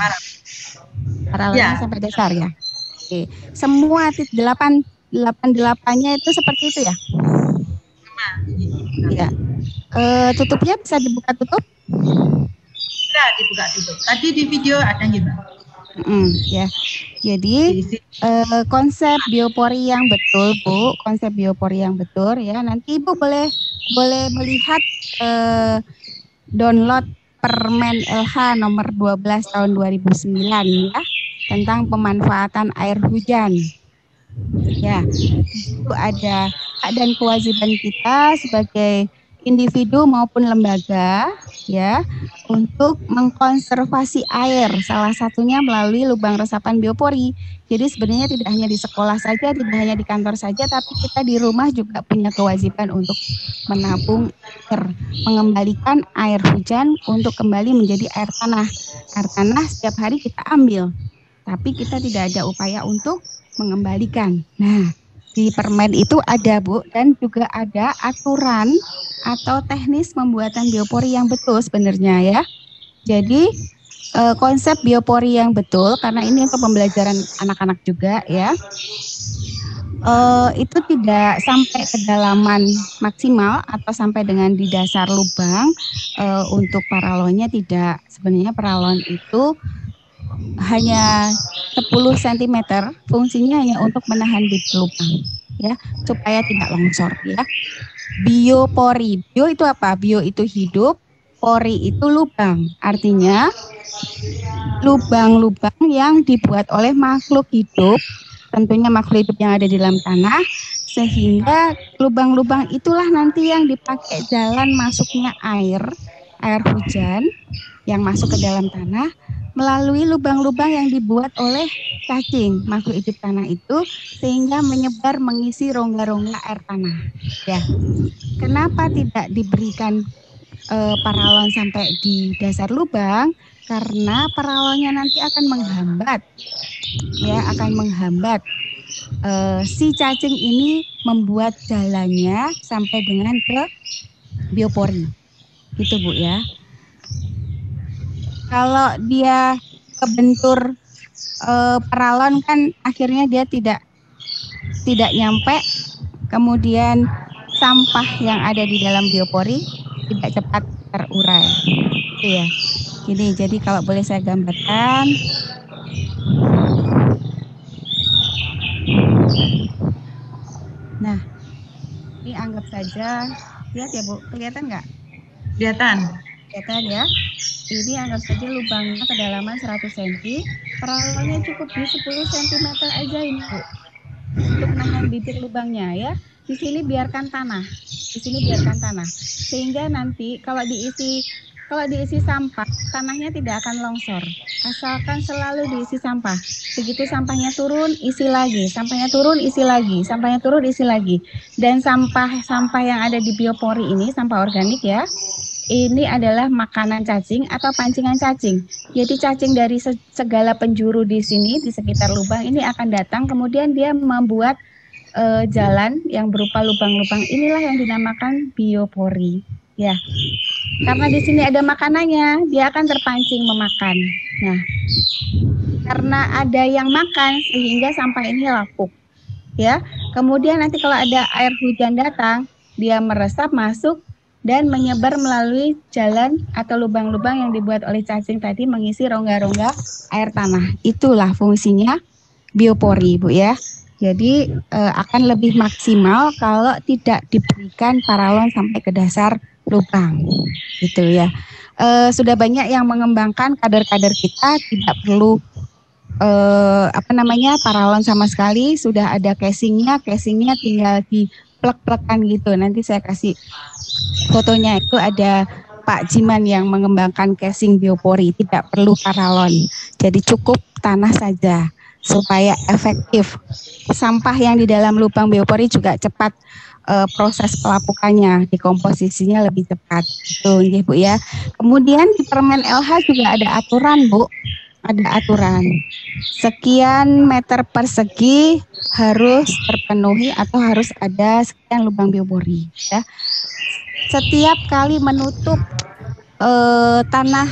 Speaker 6: Paralonnya sampai dasar ya. Oke. Semua 8-8-nya itu seperti itu ya? Ya. Tutupnya bisa dibuka tutup?
Speaker 1: Bisa dibuka tutup. Tadi di video ada gitu.
Speaker 6: Ya. Jadi konsep biopori yang betul, Bu, konsep biopori yang betul ya. Nanti Ibu boleh melihat download Permen LH nomor 12 tahun 2009 ya, tentang pemanfaatan air hujan. Ya, itu ada hak dan kewajiban kita sebagai individu maupun lembaga ya untuk mengkonservasi air, salah satunya melalui lubang resapan biopori. Jadi sebenarnya tidak hanya di sekolah saja, tidak hanya di kantor saja, tapi kita di rumah juga punya kewajiban untuk menabung air, mengembalikan air hujan untuk kembali menjadi air tanah. Air tanah setiap hari kita ambil, tapi kita tidak ada upaya untuk mengembalikan. Nah, di permen itu ada Bu, dan juga ada aturan atau teknis pembuatan biopori yang betul sebenarnya ya. Jadi konsep biopori yang betul, karena ini untuk pembelajaran anak-anak juga ya, itu tidak sampai kedalaman maksimal atau sampai dengan di dasar lubang. Untuk paralonnya tidak, sebenarnya paralon itu hanya 10 cm, fungsinya hanya untuk menahan bibit lubang ya, supaya tidak longsor ya. Biopori, bio itu apa? Bio itu hidup, pori itu lubang, artinya lubang-lubang yang dibuat oleh makhluk hidup, tentunya makhluk hidup yang ada di dalam tanah, sehingga lubang-lubang itulah nanti yang dipakai jalan masuknya air hujan yang masuk ke dalam tanah melalui lubang-lubang yang dibuat oleh cacing makhluk hidup tanah itu, sehingga menyebar mengisi rongga-rongga air tanah. Ya, kenapa tidak diberikan paralon sampai di dasar lubang? Karena paralonnya nanti akan menghambat, ya, akan menghambat si cacing ini membuat jalannya sampai dengan ke biopori, gitu Bu ya. Kalau dia kebentur paralon kan akhirnya dia tidak nyampe, kemudian sampah yang ada di dalam biopori tidak cepat terurai. Itu ya. Gini, jadi kalau boleh saya gambarkan. Nah, ini anggap saja, lihat ya Bu, kelihatan nggak?
Speaker 1: Kelihatan.
Speaker 6: Kelihatan ya. Ini anggap saja lubangnya kedalaman 100 cm, paralonnya cukup di 10 cm aja ini Bu, untuk menahan bibit lubangnya ya. Di sini biarkan tanah, sehingga nanti kalau diisi sampah, tanahnya tidak akan longsor, asalkan selalu diisi sampah. Begitu sampahnya turun, isi lagi, sampahnya turun, isi lagi, sampahnya turun, isi lagi. Dan sampah yang ada di biopori ini, sampah organik ya, ini adalah makanan cacing atau pancingan cacing. Jadi cacing dari segala penjuru di sini, di sekitar lubang ini akan datang, kemudian dia membuat jalan yang berupa lubang-lubang. Inilah yang dinamakan biopori. Ya, karena di sini ada makanannya, dia akan terpancing memakan. Nah, karena ada yang makan, sehingga sampah ini lapuk. Ya, kemudian nanti kalau ada air hujan datang, dia meresap masuk dan menyebar melalui jalan atau lubang-lubang yang dibuat oleh cacing tadi, mengisi rongga-rongga air tanah. Itulah fungsinya biopori, Bu ya. Jadi akan lebih maksimal kalau tidak diberikan paralon sampai ke dasar lubang, gitu ya. Sudah banyak yang mengembangkan, kader-kader kita tidak perlu paralon sama sekali, sudah ada casingnya tinggal diplek-plekan gitu. Nanti saya kasih fotonya, itu ada Pak Jiman yang mengembangkan casing biopori, tidak perlu paralon, jadi cukup tanah saja supaya efektif. Sampah yang di dalam lubang biopori juga cepat proses pelapukannya, dekomposisinya lebih cepat. Itu ya Bu ya. Kemudian di permen LH juga ada aturan Bu, ada aturan. Sekian meter persegi harus terpenuhi atau harus ada sekian lubang biopori ya. Setiap kali menutup tanah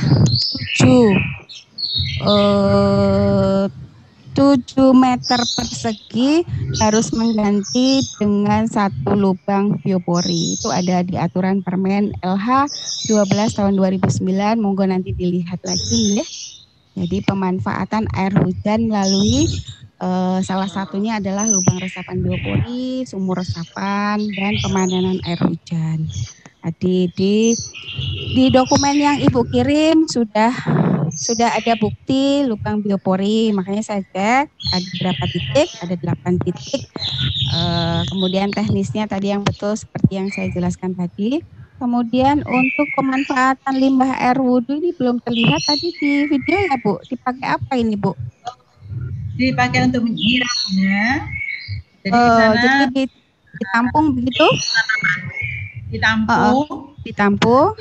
Speaker 6: 7 meter persegi harus mengganti dengan 1 lubang biopori. Itu ada di aturan Permen LH 12 tahun 2009. Monggo nanti dilihat lagi ya. Jadi pemanfaatan air hujan melalui salah satunya adalah lubang resapan biopori, sumur resapan, dan pemadanan air hujan. Di dokumen yang Ibu kirim sudah ada bukti lubang biopori, makanya saya cek ada berapa titik, ada 8 titik. Kemudian teknisnya tadi yang betul seperti yang saya jelaskan tadi. Kemudian untuk pemanfaatan limbah air wudhu ini belum terlihat tadi di video ya Bu. Dipakai apa ini Bu?
Speaker 1: Dipakai untuk menyiramnya. Jadi di sana
Speaker 6: Jadi ditampung begitu?
Speaker 1: Ditampung.
Speaker 6: Ditampung.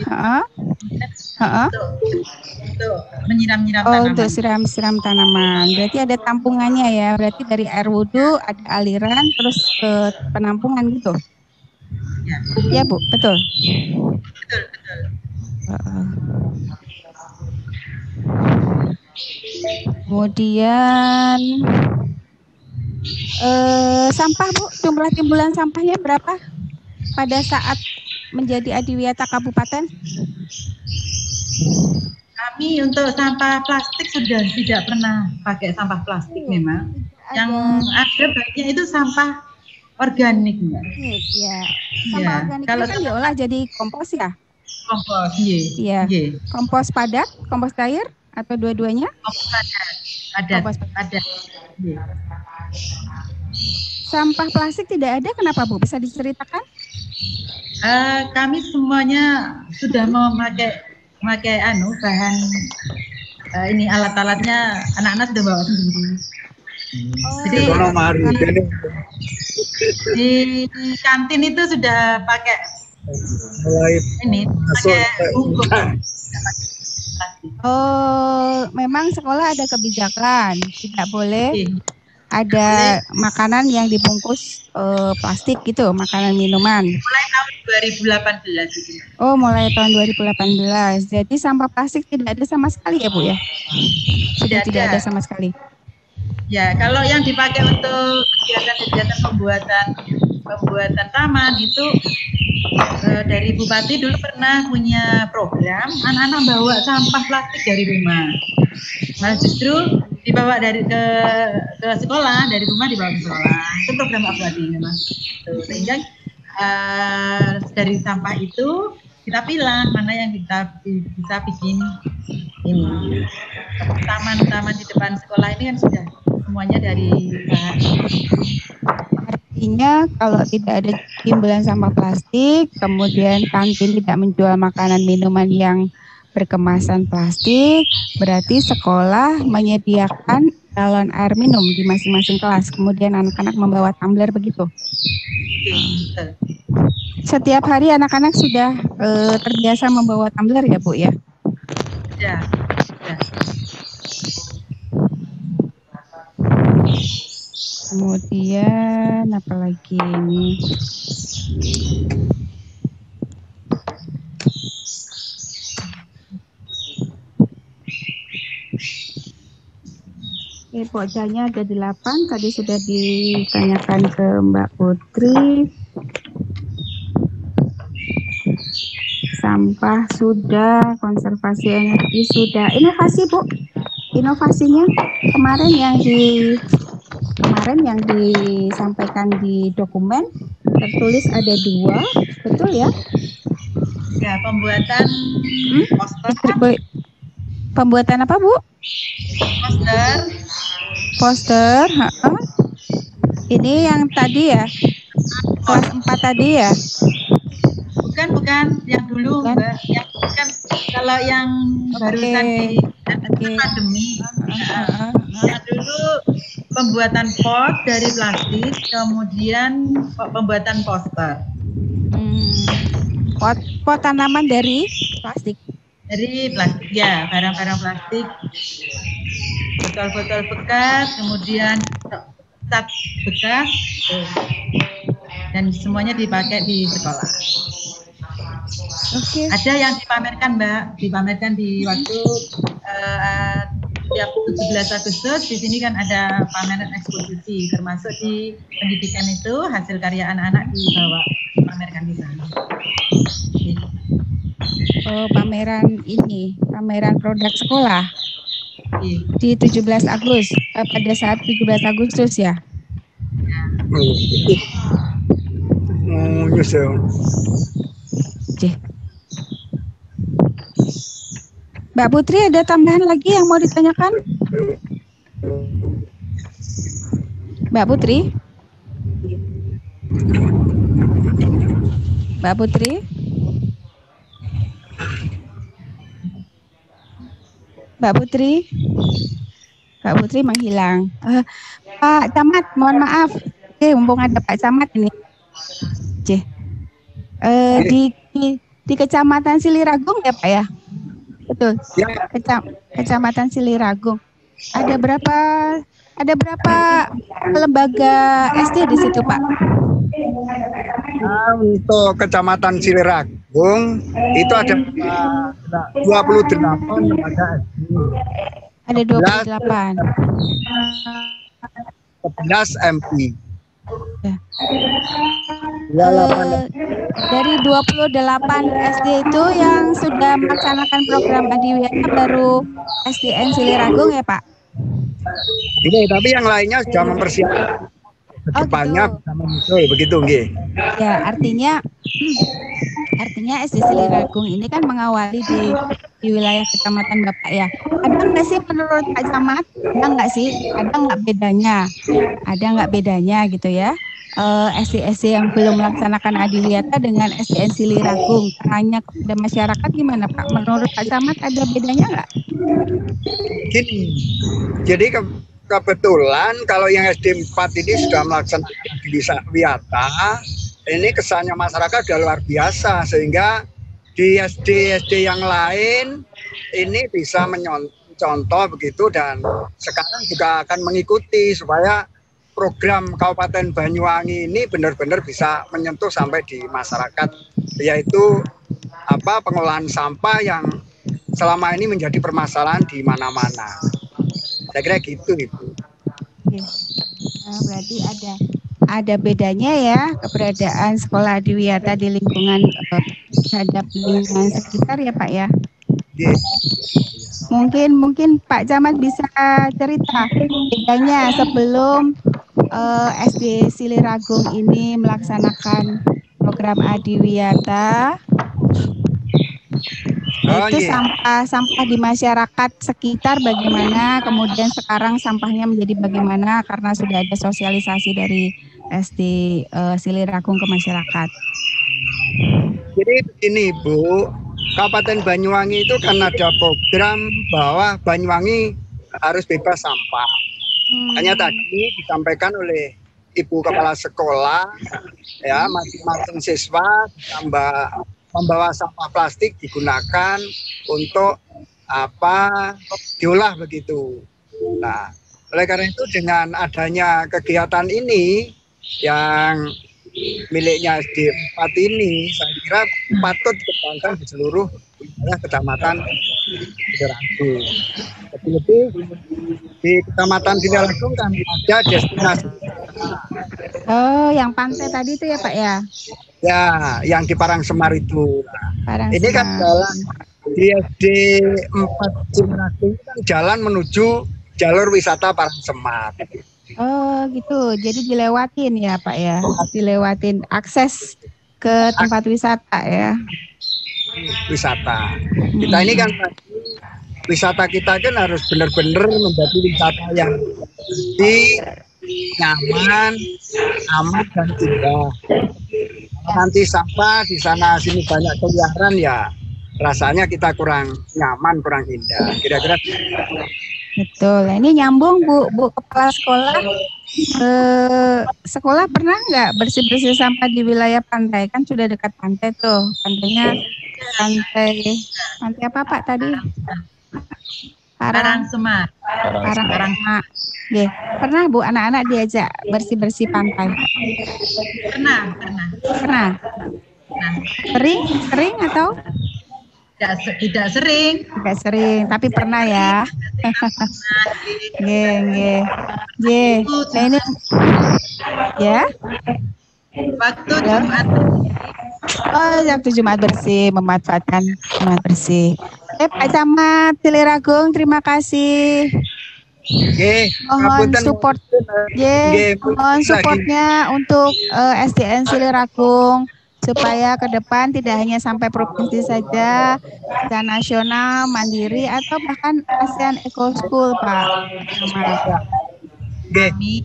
Speaker 1: Untuk menyiram-nyiram tanaman.
Speaker 6: Untuk siram tanaman. Berarti ada tampungannya ya. Berarti dari air wudhu ada aliran terus ke penampungan gitu. Ya Bu, betul.
Speaker 1: Betul.
Speaker 6: Kemudian sampah Bu, jumlah timbulan sampahnya berapa pada saat menjadi adiwiyata kabupaten?
Speaker 1: Kami untuk sampah plastik sudah tidak pernah pakai sampah plastik memang. Yang ada banyak itu sampah organik, Mbak.
Speaker 6: Iya. Sampah organik kalau kan diolah jadi kompos ya?
Speaker 1: Kompos, iya.
Speaker 6: Kompos padat, kompos cair atau dua-duanya?
Speaker 1: Kompos padat. Padat.
Speaker 6: Sampah plastik tidak ada, kenapa Bu? Bisa diceritakan?
Speaker 1: Kami semuanya sudah memakai bahan ini alat-alatnya anak-anak sudah bawa sendiri. Jadi di kantin itu sudah pakai bungkus.
Speaker 6: Memang sekolah ada kebijakan tidak boleh ada makanan yang dibungkus plastik gitu, makanan minuman.
Speaker 1: Mulai tahun 2018
Speaker 6: Oh, mulai tahun 2018. Jadi sampah plastik tidak ada sama sekali ya Bu ya? Sudah tidak ada sama sekali.
Speaker 1: Ya, kalau yang dipakai untuk kegiatan-kegiatan pembuatan taman itu dari Bupati dulu pernah punya program anak-anak bawa sampah plastik dari rumah. Malah justru dibawa dari ke sekolah, dari rumah dibawa ke sekolah. Itu program Pak Bupati memang. Sehingga dari sampah itu kita pilih mana yang kita bisa bikin ini. Taman-taman di depan sekolah ini kan sudah semuanya dari bahan.
Speaker 6: Artinya kalau tidak ada timbulan sampah plastik, kemudian kantin tidak menjual makanan minuman yang berkemasan plastik, berarti sekolah menyediakan galon air minum di masing-masing kelas, kemudian anak-anak membawa tumbler begitu. Setiap hari anak-anak sudah terbiasa membawa tumbler ya Bu ya?
Speaker 1: Ya.
Speaker 6: Kemudian apa lagi ini? Bocahnya ada 8, tadi sudah ditanyakan ke Mbak Putri. Sampah sudah, konservasi energi sudah. Inovasi Bu, inovasinya kemarin yang disampaikan di dokumen tertulis ada 2, betul ya?
Speaker 1: Ya, pembuatan poster.
Speaker 6: Pembuatan apa Bu? Poster. Ini yang tadi ya, kelas 4 tadi ya?
Speaker 1: Bukan yang dulu Mbak. Yang kan kalau yang barusan di pandemi. Yang dulu pembuatan pot dari plastik, kemudian pembuatan poster.
Speaker 6: Pot tanaman dari plastik.
Speaker 1: Dari plastik ya, barang-barang plastik, botol-botol bekas, kemudian cat bekas, dan semuanya dipakai di sekolah. Ada yang dipamerkan Mbak, dipamerkan di waktu tiap 17 Agustus. Di sini kan ada pameran eksposisi, termasuk di pendidikan itu hasil karya anak-anak dibawa pamerkan di sana.
Speaker 6: Pameran ini, pameran produk sekolah di 17 Agustus, pada saat 17 Agustus ya? Mbak Putri, ada tambahan lagi yang mau ditanyakan? Mbak Putri? Mbak Putri? Mbak Putri menghilang. Pak Camat, mohon maaf. Mumpung ada Pak Camat ini. Di Kecamatan Siliragung ya Pak ya? Betul. Ya. Kecamatan Siliragung. Ada berapa lembaga SD di situ Pak?
Speaker 9: Nah, untuk Kecamatan Siliragung itu ada 28 lembaga SD.
Speaker 6: Ada 28.
Speaker 9: 11 MI.
Speaker 6: Ya. Dari 28 SD itu yang sudah melaksanakan program Adiwiyata baru SDN Siliragung ya Pak?
Speaker 9: Ini tapi yang lainnya sudah mempersiapkan kedepannya bisa menyusul begitu nggih.
Speaker 6: Ya, artinya SD Siliragung ini kan mengawali di wilayah kecamatan Bapak ya. Ada nggak sih menurut Pak Camat? Ada nggak sih? Ada nggak bedanya? Ada nggak bedanya gitu ya? SD yang belum melaksanakan Adiwiyata dengan SDN Siliragung. Tanya kepada masyarakat gimana Pak? Menurut Pak Camat ada bedanya nggak?
Speaker 9: Gini, jadi kebetulan kalau yang SD 4 ini sudah melaksanakan Adiwiyata, ini kesannya masyarakat sudah luar biasa sehingga di SD yang lain ini bisa mencontoh begitu dan sekarang juga akan mengikuti supaya program Kabupaten Banyuwangi ini benar-benar bisa menyentuh sampai di masyarakat, yaitu pengelolaan sampah yang selama ini menjadi permasalahan di mana-mana. Saya kira gitu Ibu.
Speaker 6: Berarti ada bedanya ya keberadaan sekolah Adiwiyata di lingkungan terhadap lingkungan sekitar ya Pak ya. Mungkin Pak Camat bisa cerita bedanya sebelum SD Siliragung ini melaksanakan program Adiwiyata. Itu sampah di masyarakat sekitar bagaimana, kemudian sekarang sampahnya menjadi bagaimana karena sudah ada sosialisasi dari SD Siliragung ke masyarakat.
Speaker 9: Jadi begini Bu, Kabupaten Banyuwangi itu kan ada program bahwa Banyuwangi harus bebas sampah. Hanya tadi disampaikan oleh Ibu Kepala Sekolah, ya masing-masing siswa membawa sampah plastik digunakan untuk diolah begitu. Nah, oleh karena itu dengan adanya kegiatan ini yang miliknya SD 4 ini, saya kira patut dikembangkan di seluruh wilayah Kecamatan Siliragung. Lebih di Kecamatan Siliragung kan ada destinasi.
Speaker 6: Oh, yang pantai tadi itu ya Pak ya?
Speaker 9: Ya, yang di Parangsemar itu. Ini kan jalan di SD 4 Siliragung kan jalan menuju jalur wisata Parangsemar.
Speaker 6: Oh gitu, jadi dilewatin ya Pak ya, dilewatin akses ke tempat wisata ya.
Speaker 9: Wisata. Kita ini kan wisata kita kan harus benar-benar menjadi wisata yang nyaman, aman dan indah. Nanti sampah di sana sini banyak keliaran ya, rasanya kita kurang nyaman, kurang indah. Kira-kira.
Speaker 6: Betul. Nah, ini nyambung Bu Kepala Sekolah. Sekolah pernah nggak bersih-bersih sampah di wilayah pantai? Kan sudah dekat pantai tuh. Pantainya pantai apa Pak tadi?
Speaker 1: Parangsemar.
Speaker 6: Parangsemar. Pernah Bu anak-anak diajak bersih-bersih pantai?
Speaker 1: Pernah.
Speaker 6: Sering atau?
Speaker 1: Tidak sering.
Speaker 6: Tidak sering, tapi pernah ya. Nah, ini ya.
Speaker 1: Waktu Jumat.
Speaker 6: Oh, waktu Jumat bersih, memanfaatkan Jumat bersih. Pak Camat Siliragung, terima kasih. Mohon support, mohon supportnya untuk SDN Siliragung supaya ke depan tidak hanya sampai provinsi saja, bisa nasional, mandiri, atau bahkan ASEAN Eco School, Pak.
Speaker 1: Amin.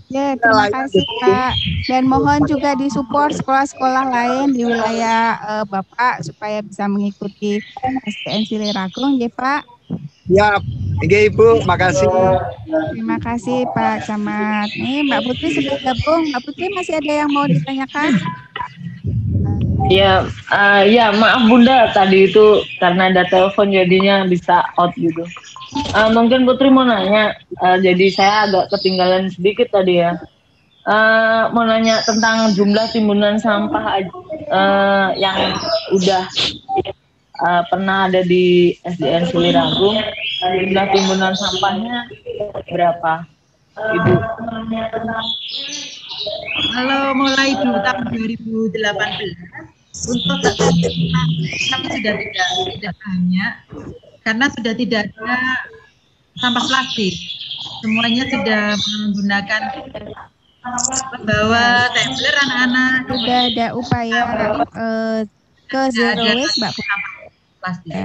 Speaker 6: Ya, terima kasih Pak. Dan mohon juga disupport sekolah-sekolah lain di wilayah Bapak supaya bisa mengikuti SDN Siliragung, ya Pak.
Speaker 9: Ya, Ibu, makasih.
Speaker 6: Terima kasih Pak Camat. Nih Mbak Putri sudah gabung. Mbak Putri masih ada yang mau ditanyakan?
Speaker 5: Ya, ya maaf Bunda tadi itu karena ada telepon jadinya bisa out gitu. Mungkin Putri mau nanya, jadi saya agak ketinggalan sedikit tadi ya. Mau nanya tentang jumlah timbunan sampah yang udah pernah ada di SDN Siliragung. Jumlah timbunan sampahnya berapa, Ibu?
Speaker 1: Kalau mulai di tahun 2018 untuk kami sudah tidak banyak karena sudah tidak ada sampah plastik. Semuanya sudah menggunakan membawa tumbler anak-anak.
Speaker 6: Sudah ada upaya ke zero waste, Mbak
Speaker 1: Plastik.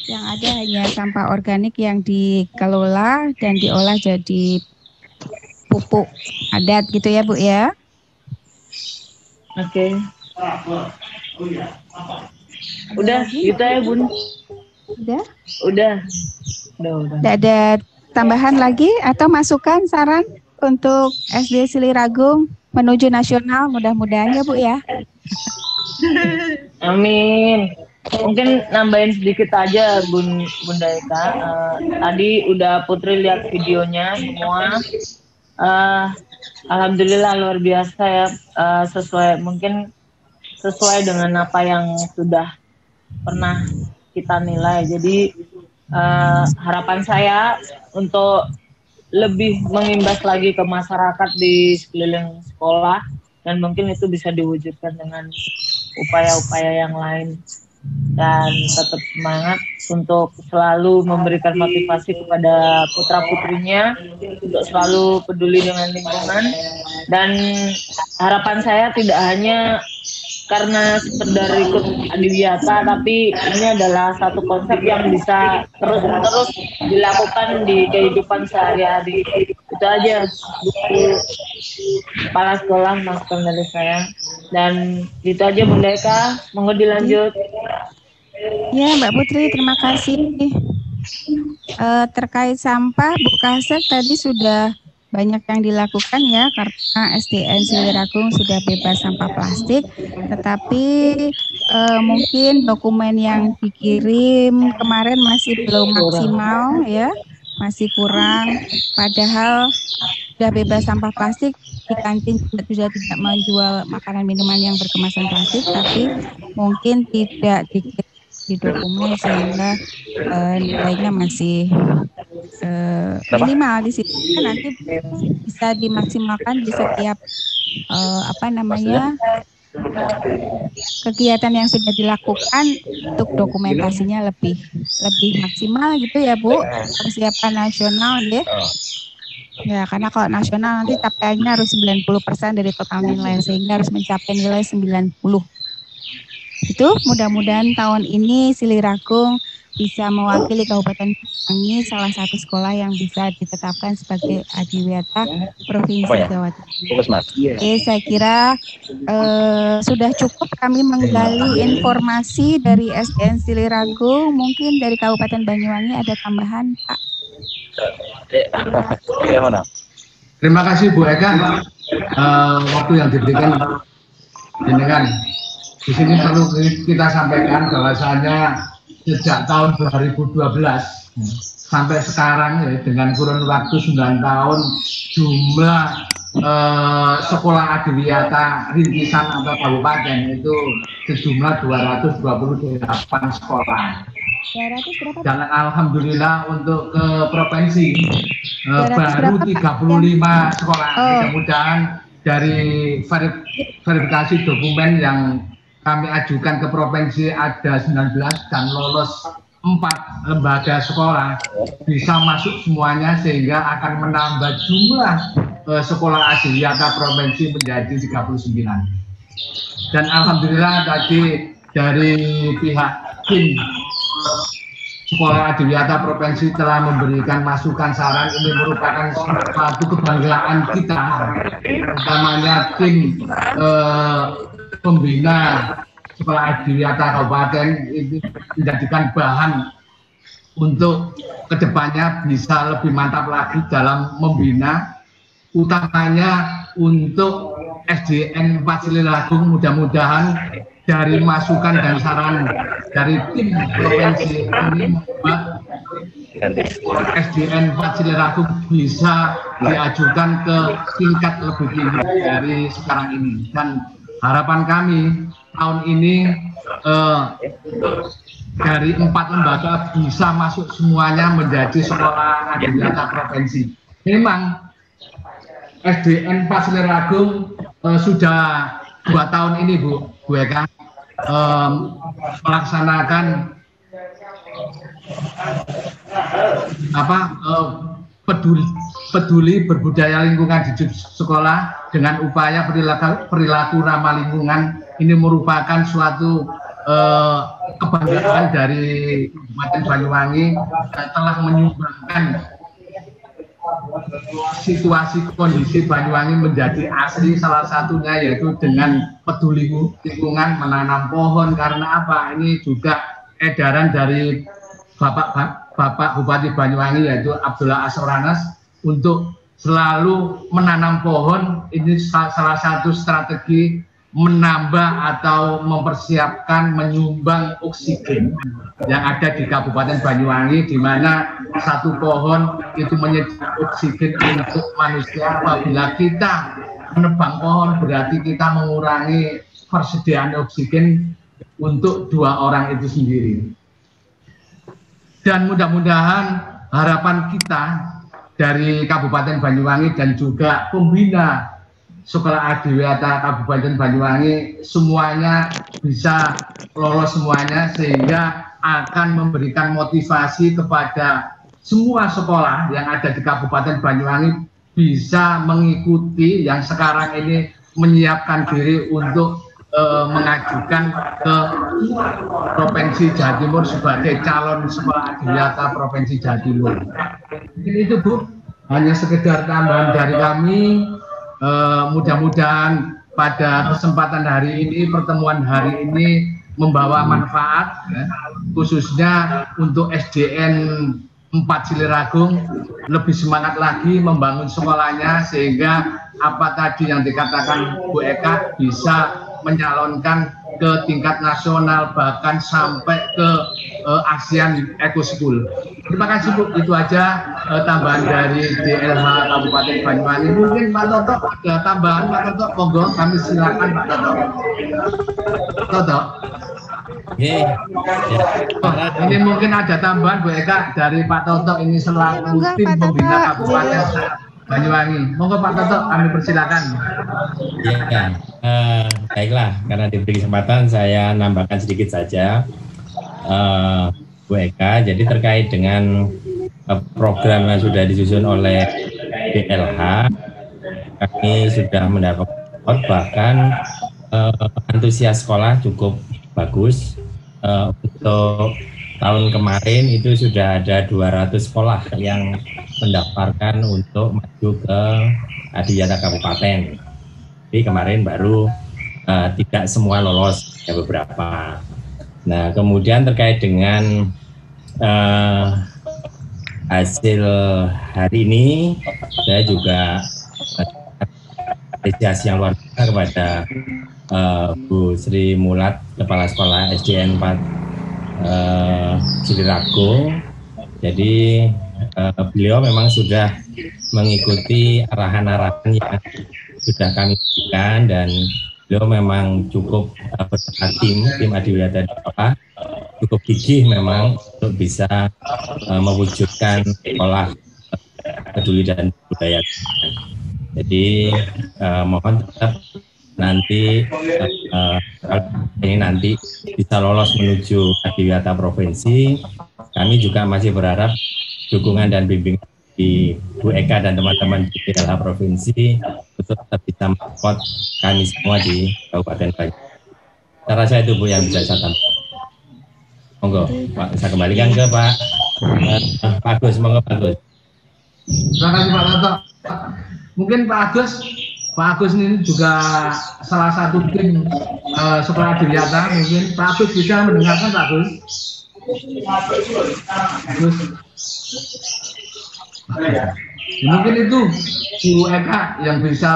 Speaker 6: Yang ada hanya sampah organik yang dikelola dan diolah jadi pupuk adat gitu ya Bu ya.
Speaker 5: Oke. Udah gitu ya Bun. Udah.
Speaker 6: Tidak ada tambahan lagi atau masukan saran untuk SD Siliragung menuju nasional, mudah-mudahan ya Bu ya.
Speaker 5: Amin. Mungkin nambahin sedikit aja Bunda Eka. Tadi udah Putri lihat videonya semua. Alhamdulillah luar biasa ya. Sesuai dengan apa yang sudah pernah kita nilai. Jadi harapan saya untuk lebih mengimbas lagi ke masyarakat di sekeliling sekolah, dan mungkin itu bisa diwujudkan dengan upaya-upaya yang lain. Dan tetap semangat untuk selalu memberikan motivasi kepada putra-putrinya untuk selalu peduli dengan lingkungan. Dan harapan saya tidak hanya karena sekedar ikut adiwiyata, tapi ini adalah satu konsep yang bisa terus dilakukan di kehidupan sehari-hari. Itu aja kepala sekolah masukan dari saya. Dan itu aja Bunda Eka, monggo dilanjut.
Speaker 6: Ya Mbak Putri, terima kasih. Terkait sampah, Bu Kasek tadi sudah banyak yang dilakukan ya, karena SDN Siliragung sudah bebas sampah plastik, tetapi mungkin dokumen yang dikirim kemarin masih belum maksimal ya, masih kurang. Padahal sudah bebas sampah plastik, di kantin sudah tidak menjual makanan minuman yang berkemasan plastik, tapi mungkin tidak di dokumen sehingga nilainya masih minimal di situ. Nanti bisa dimaksimalkan di setiap kegiatan yang sudah dilakukan untuk dokumentasinya lebih maksimal gitu ya Bu. Persiapan nasional ya. Ya, karena kalau nasional nanti capaiannya harus 90% dari total nilai, sehingga harus mencapai nilai 90. Itu mudah-mudahan tahun ini Siliragung bisa mewakili Kabupaten Banyuwangi, salah satu sekolah yang bisa ditetapkan sebagai adiwiyata Provinsi Jawa Timur. Oke, saya kira sudah cukup kami menggali informasi dari SDN Siliragung. Mungkin dari Kabupaten Banyuwangi ada tambahan, Pak?
Speaker 10: Terima kasih Bu Eka. Waktu yang diberikan dengan di sini perlu kita sampaikan bahwasanya sejak tahun 2012 sampai sekarang ya, dengan kurun waktu 9 tahun jumlah sekolah adiwiyata rintisan atau kabupaten itu sejumlah 228 sekolah. Dan alhamdulillah untuk ke provinsi baru 35 sekolah. Mudah-mudahan dari verifikasi dokumen yang kami ajukan ke provinsi ada 19 dan lolos 4 lembaga sekolah, bisa masuk semuanya sehingga akan menambah jumlah sekolah adiwiyata provinsi menjadi 39. Dan alhamdulillah tadi dari pihak tim Sekolah Adiwiyata Provinsi telah memberikan masukan saran. Ini merupakan suatu kebanggaan kita, utamanya tim pembina Sekolah Adiwiyata Kabupaten ini menjadikan bahan untuk kedepannya bisa lebih mantap lagi dalam membina, utamanya untuk SDN 4 Siliragung. Mudah-mudahan dari masukan dan saran dari tim provinsi ini membuat SDN 4 Siliragung bisa diajukan ke tingkat lebih tinggi dari sekarang ini. Dan harapan kami tahun ini dari 4 lembaga bisa masuk semuanya menjadi sekolah Adiwiyata Provinsi. Memang SDN 4 Siliragung sudah 2 tahun ini Bu Eka melaksanakan peduli berbudaya lingkungan di sekolah dengan upaya perilaku ramah lingkungan. Ini merupakan suatu kebanggaan dari Kabupaten Banyuwangi telah menyumbangkan situasi kondisi Banyuwangi menjadi asli, salah satunya yaitu dengan peduli lingkungan, menanam pohon. Karena apa? Ini juga edaran dari Bapak Bupati Banyuwangi yaitu Abdullah Asroranas untuk selalu menanam pohon. Ini salah satu strategi menambah atau mempersiapkan menyumbang oksigen yang ada di Kabupaten Banyuwangi, di mana satu pohon itu menyediakan oksigen untuk manusia. Apabila kita menebang pohon berarti kita mengurangi persediaan oksigen untuk 2 orang itu sendiri. Dan mudah-mudahan harapan kita dari Kabupaten Banyuwangi dan juga pembina Sekolah Adiwiyata Kabupaten Banyuwangi semuanya bisa lolos semuanya, sehingga akan memberikan motivasi kepada semua sekolah yang ada di Kabupaten Banyuwangi bisa mengikuti yang sekarang ini menyiapkan diri untuk mengajukan ke Provinsi Jawa Timur sebagai calon Sekolah Adiwiyata Provinsi Jawa Timur. Itu Bu, hanya sekedar tambahan dari kami. Mudah-mudahan pada kesempatan hari ini, pertemuan hari ini membawa manfaat, ya, khususnya untuk SDN 4 Siliragung lebih semangat lagi membangun sekolahnya, sehingga apa tadi yang dikatakan Bu Eka bisa menyalonkan ke tingkat nasional, bahkan sampai ke ASEAN Eco School. Terima kasih Bu, itu aja tambahan dari DLH Kabupaten Banyuwangi. Mungkin Pak Toto ada tambahan, Pak Toto, monggo kami silakan Pak Toto. Toto. Ini mungkin ada tambahan Bu Eka dari Pak Toto, ini selaku tim pembina Kabupaten Banyuwangi. Monggo Pak Toto, kami persilakan.
Speaker 11: Ya, baiklah, karena diberi kesempatan saya nambahkan sedikit saja, Bu Eka. Jadi terkait dengan program yang sudah disusun oleh DLH, kami sudah mendapat bahkan antusias sekolah cukup bagus. Untuk tahun kemarin itu sudah ada 200 sekolah yang mendaftarkan untuk maju ke Adiwiyata Kabupaten. Jadi kemarin baru tidak semua lolos, ya beberapa. Nah, kemudian terkait dengan hasil hari ini, saya juga apresiasi yang luar biasa kepada Bu Sri Mulat, Kepala Sekolah SDN 4 Siliragung. Jadi beliau memang sudah mengikuti arahan-arahan yang sudah kami berikan, dan beliau memang cukup bersama tim Adiwiyata cukup gigih memang untuk bisa mewujudkan sekolah peduli dan budaya. Jadi mohon tetap nanti ini nanti bisa lolos menuju Adiwiyata Provinsi. Kami juga masih berharap dukungan dan bimbingan di Bu Eka dan teman-teman di DLH Provinsi untuk tetap bisa support kami semua di Kabupaten Banyuwangi. Saya rasa itu Bu yang bisa saya tambahkan. Monggo, Pak, saya kembalikan ke Pak Agus, monggo Pak Agus.
Speaker 10: Terima kasih Pak Toto. Mungkin Pak Agus ini juga salah satu tim sekolah Adiwiyata. Mungkin Pak Agus bisa mendengarkan Pak Agus. Mungkin itu Bu Eka yang bisa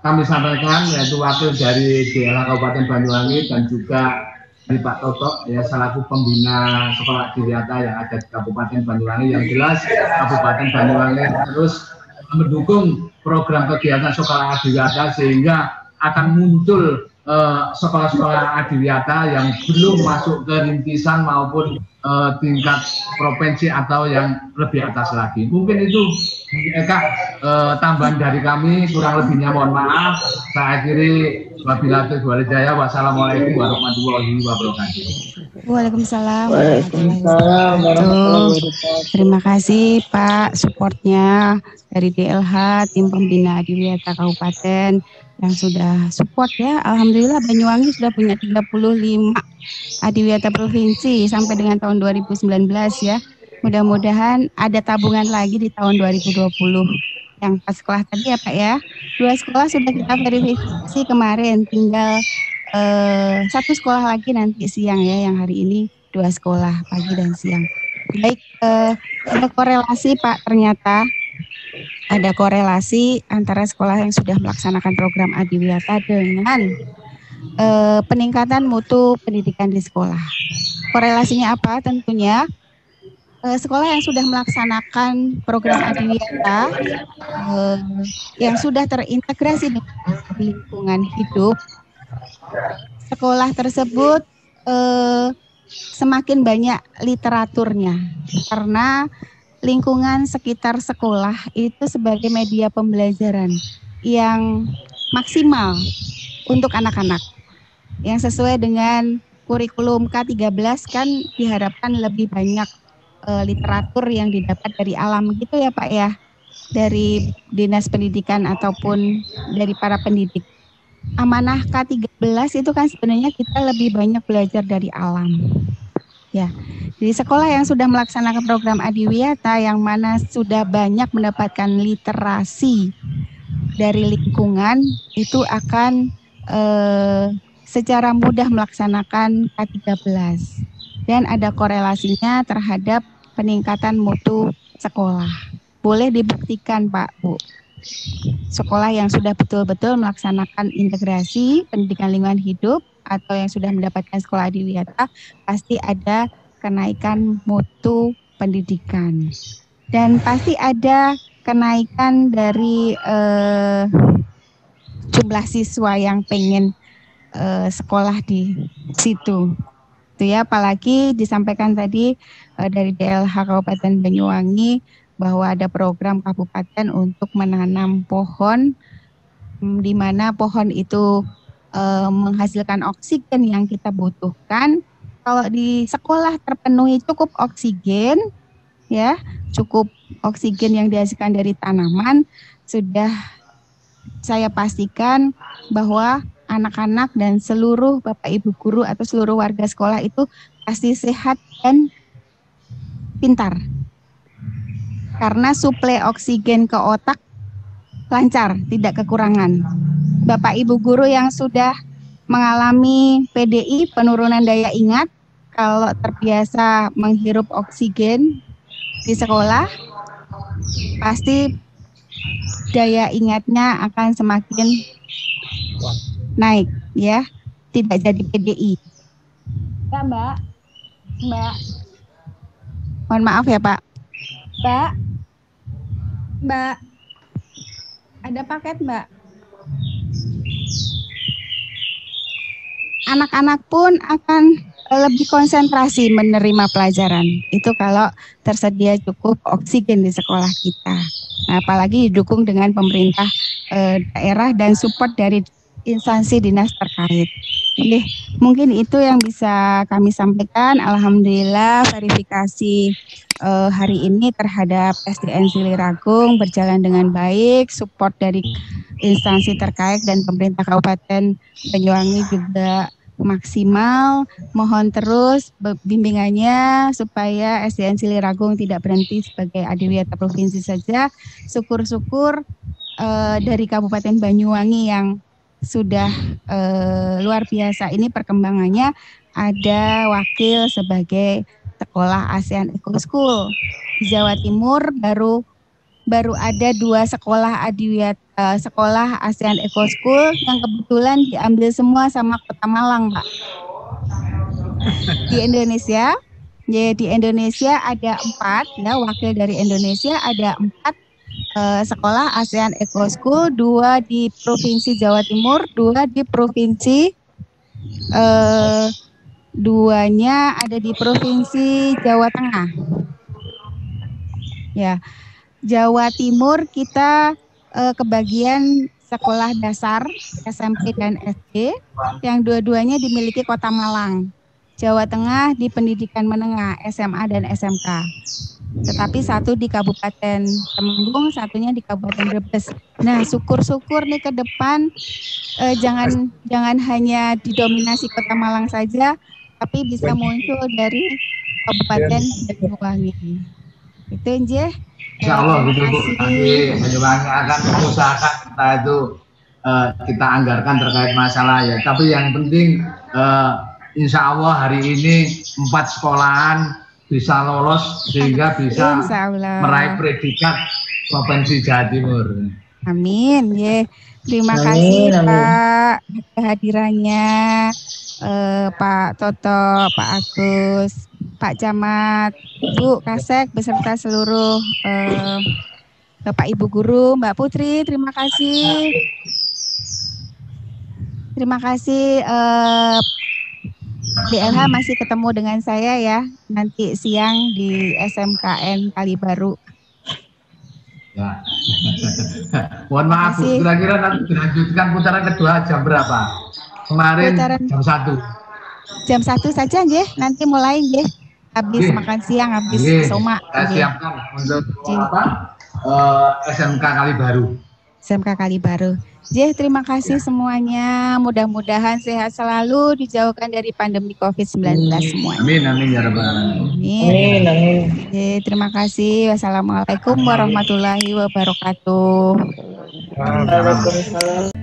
Speaker 10: kami sampaikan, yaitu wakil dari DLH Kabupaten Banyuwangi dan juga dari Pak Toto ya selaku pembina sekolah Adiwiyata yang ada di Kabupaten Banyuwangi. Yang jelas Kabupaten Banyuwangi terus mendukung program kegiatan sekolah Adiwiyata sehingga akan muncul sekolah-sekolah Adiwiyata yang belum masuk ke rintisan maupun tingkat provinsi atau yang lebih atas lagi. Mungkin itu Eka tambahan dari kami, kurang lebihnya mohon maaf. Saya akhiri wabillahi taufiq wal hidayah. Wassalamualaikum warahmatullahi wabarakatuh.
Speaker 6: Waalaikumsalam.
Speaker 5: Waalaikumsalam warahmatullahi wabarakatuh.
Speaker 6: Terima kasih Pak supportnya dari DLH tim pembina Adiwiyata Kabupaten yang sudah support ya. Alhamdulillah Banyuwangi sudah punya 35 Adiwiyata provinsi sampai dengan tahun 2019 ya. Mudah-mudahan ada tabungan lagi di tahun 2020. Yang pas sekolah tadi ya Pak ya. 2 sekolah sudah kita verifikasi kemarin, tinggal 1 sekolah lagi nanti siang ya, yang hari ini 2 sekolah pagi dan siang. Baik, ada korelasi Pak, ternyata ada korelasi antara sekolah yang sudah melaksanakan program Adiwiyata dengan peningkatan mutu pendidikan di sekolah. Korelasinya apa? Tentunya sekolah yang sudah melaksanakan program Adiwiyata yang sudah terintegrasi dengan lingkungan hidup, sekolah tersebut semakin banyak literaturnya karena lingkungan sekitar sekolah itu sebagai media pembelajaran yang maksimal untuk anak-anak yang sesuai dengan kurikulum K13 kan diharapkan lebih banyak literatur yang didapat dari alam gitu ya Pak ya, dari Dinas Pendidikan ataupun dari para pendidik. Amanah K13 itu kan sebenarnya kita lebih banyak belajar dari alam. Ya, di sekolah yang sudah melaksanakan program Adiwiyata yang mana sudah banyak mendapatkan literasi dari lingkungan itu akan secara mudah melaksanakan K13 dan ada korelasinya terhadap peningkatan mutu sekolah. Boleh dibuktikan Pak, Bu. Sekolah yang sudah betul-betul melaksanakan integrasi pendidikan lingkungan hidup atau yang sudah mendapatkan sekolah Adiwiyata pasti ada kenaikan mutu pendidikan dan pasti ada kenaikan dari jumlah siswa yang pengen sekolah di situ. Itu ya, apalagi disampaikan tadi dari DLH Kabupaten Banyuwangi bahwa ada program kabupaten untuk menanam pohon di mana pohon itu menghasilkan oksigen yang kita butuhkan. Kalau di sekolah terpenuhi cukup oksigen, ya, cukup oksigen yang dihasilkan dari tanaman, sudah saya pastikan bahwa anak-anak dan seluruh Bapak Ibu guru atau seluruh warga sekolah itu pasti sehat dan pintar. Karena suplai oksigen ke otak lancar, tidak kekurangan. Bapak Ibu guru yang sudah mengalami PDI, penurunan daya ingat, kalau terbiasa menghirup oksigen di sekolah, pasti daya ingatnya akan semakin naik, ya, tidak jadi PDI. Ya, Mbak. Mohon maaf ya, Pak. Mbak. Ada paket, Mbak. Anak-anak pun akan lebih konsentrasi menerima pelajaran. Itu kalau tersedia cukup oksigen di sekolah kita. Nah, apalagi didukung dengan pemerintah daerah dan support dari instansi dinas terkait. Oke, mungkin itu yang bisa kami sampaikan. Alhamdulillah verifikasi hari ini terhadap SDN Siliragung berjalan dengan baik. Support dari instansi terkait dan pemerintah Kabupaten Banyuwangi juga maksimal. Mohon terus bimbingannya supaya SDN Siliragung tidak berhenti sebagai adiwiyata provinsi saja. Syukur-syukur dari Kabupaten Banyuwangi yang sudah luar biasa ini perkembangannya, ada wakil sebagai sekolah ASEAN Eco School. Di Jawa Timur baru ada 2 sekolah adiwiyata sekolah ASEAN Eco School yang kebetulan diambil semua sama Kota Malang, Pak. Di Indonesia, ya di Indonesia ada 4, ya wakil dari Indonesia ada 4 sekolah ASEAN Eco School, 2 di Provinsi Jawa Timur, 2 di Provinsi 2-nya ada di Provinsi Jawa Tengah. Ya. Jawa Timur kita kebagian sekolah dasar SMP dan SD yang dua-duanya dimiliki Kota Malang. Jawa Tengah di pendidikan menengah SMA dan SMK. Tetapi satu di Kabupaten Temanggung, satunya di Kabupaten Brebes. Nah, syukur-syukur nih ke depan jangan hanya didominasi Kota Malang saja, tapi bisa muncul dari Kabupaten Banyuwangi. Itu aja.
Speaker 10: Insya Allah gitu Bu, nanti Banyuwangi akan mengusahakan kita itu kita anggarkan terkait masalah ya. Tapi yang penting insya Allah hari ini 4 sekolahan bisa lolos sehingga bisa meraih predikat Provinsi Jawa Timur.
Speaker 6: Amin. Ya. Terima kasih Pak kehadirannya, Pak Toto, Pak Agus, Pak Camat, Bu Kasek beserta seluruh Bapak Ibu Guru, Mbak Putri, terima kasih. Terima kasih DLH masih ketemu dengan saya ya nanti siang di SMKN Kalibaru.
Speaker 10: Ya. Mohon maaf Bu, kira-kira nanti dilanjutkan putaran kedua jam berapa? Kemarin jam 1.
Speaker 6: Jam 1 saja nggih, nanti mulai nggih. Habis makan siang, habis soma.
Speaker 10: Saya siapkan untuk SMK Kalibaru.
Speaker 6: SMK Kalibaru. Terima kasih semuanya. Mudah-mudahan sehat selalu, dijauhkan dari pandemi COVID-19 semuanya.
Speaker 10: Amin, amin ya rabbal alamin.
Speaker 6: Amin, amin. Terima kasih. Wassalamualaikum warahmatullahi wabarakatuh.
Speaker 5: Waalaikumsalam.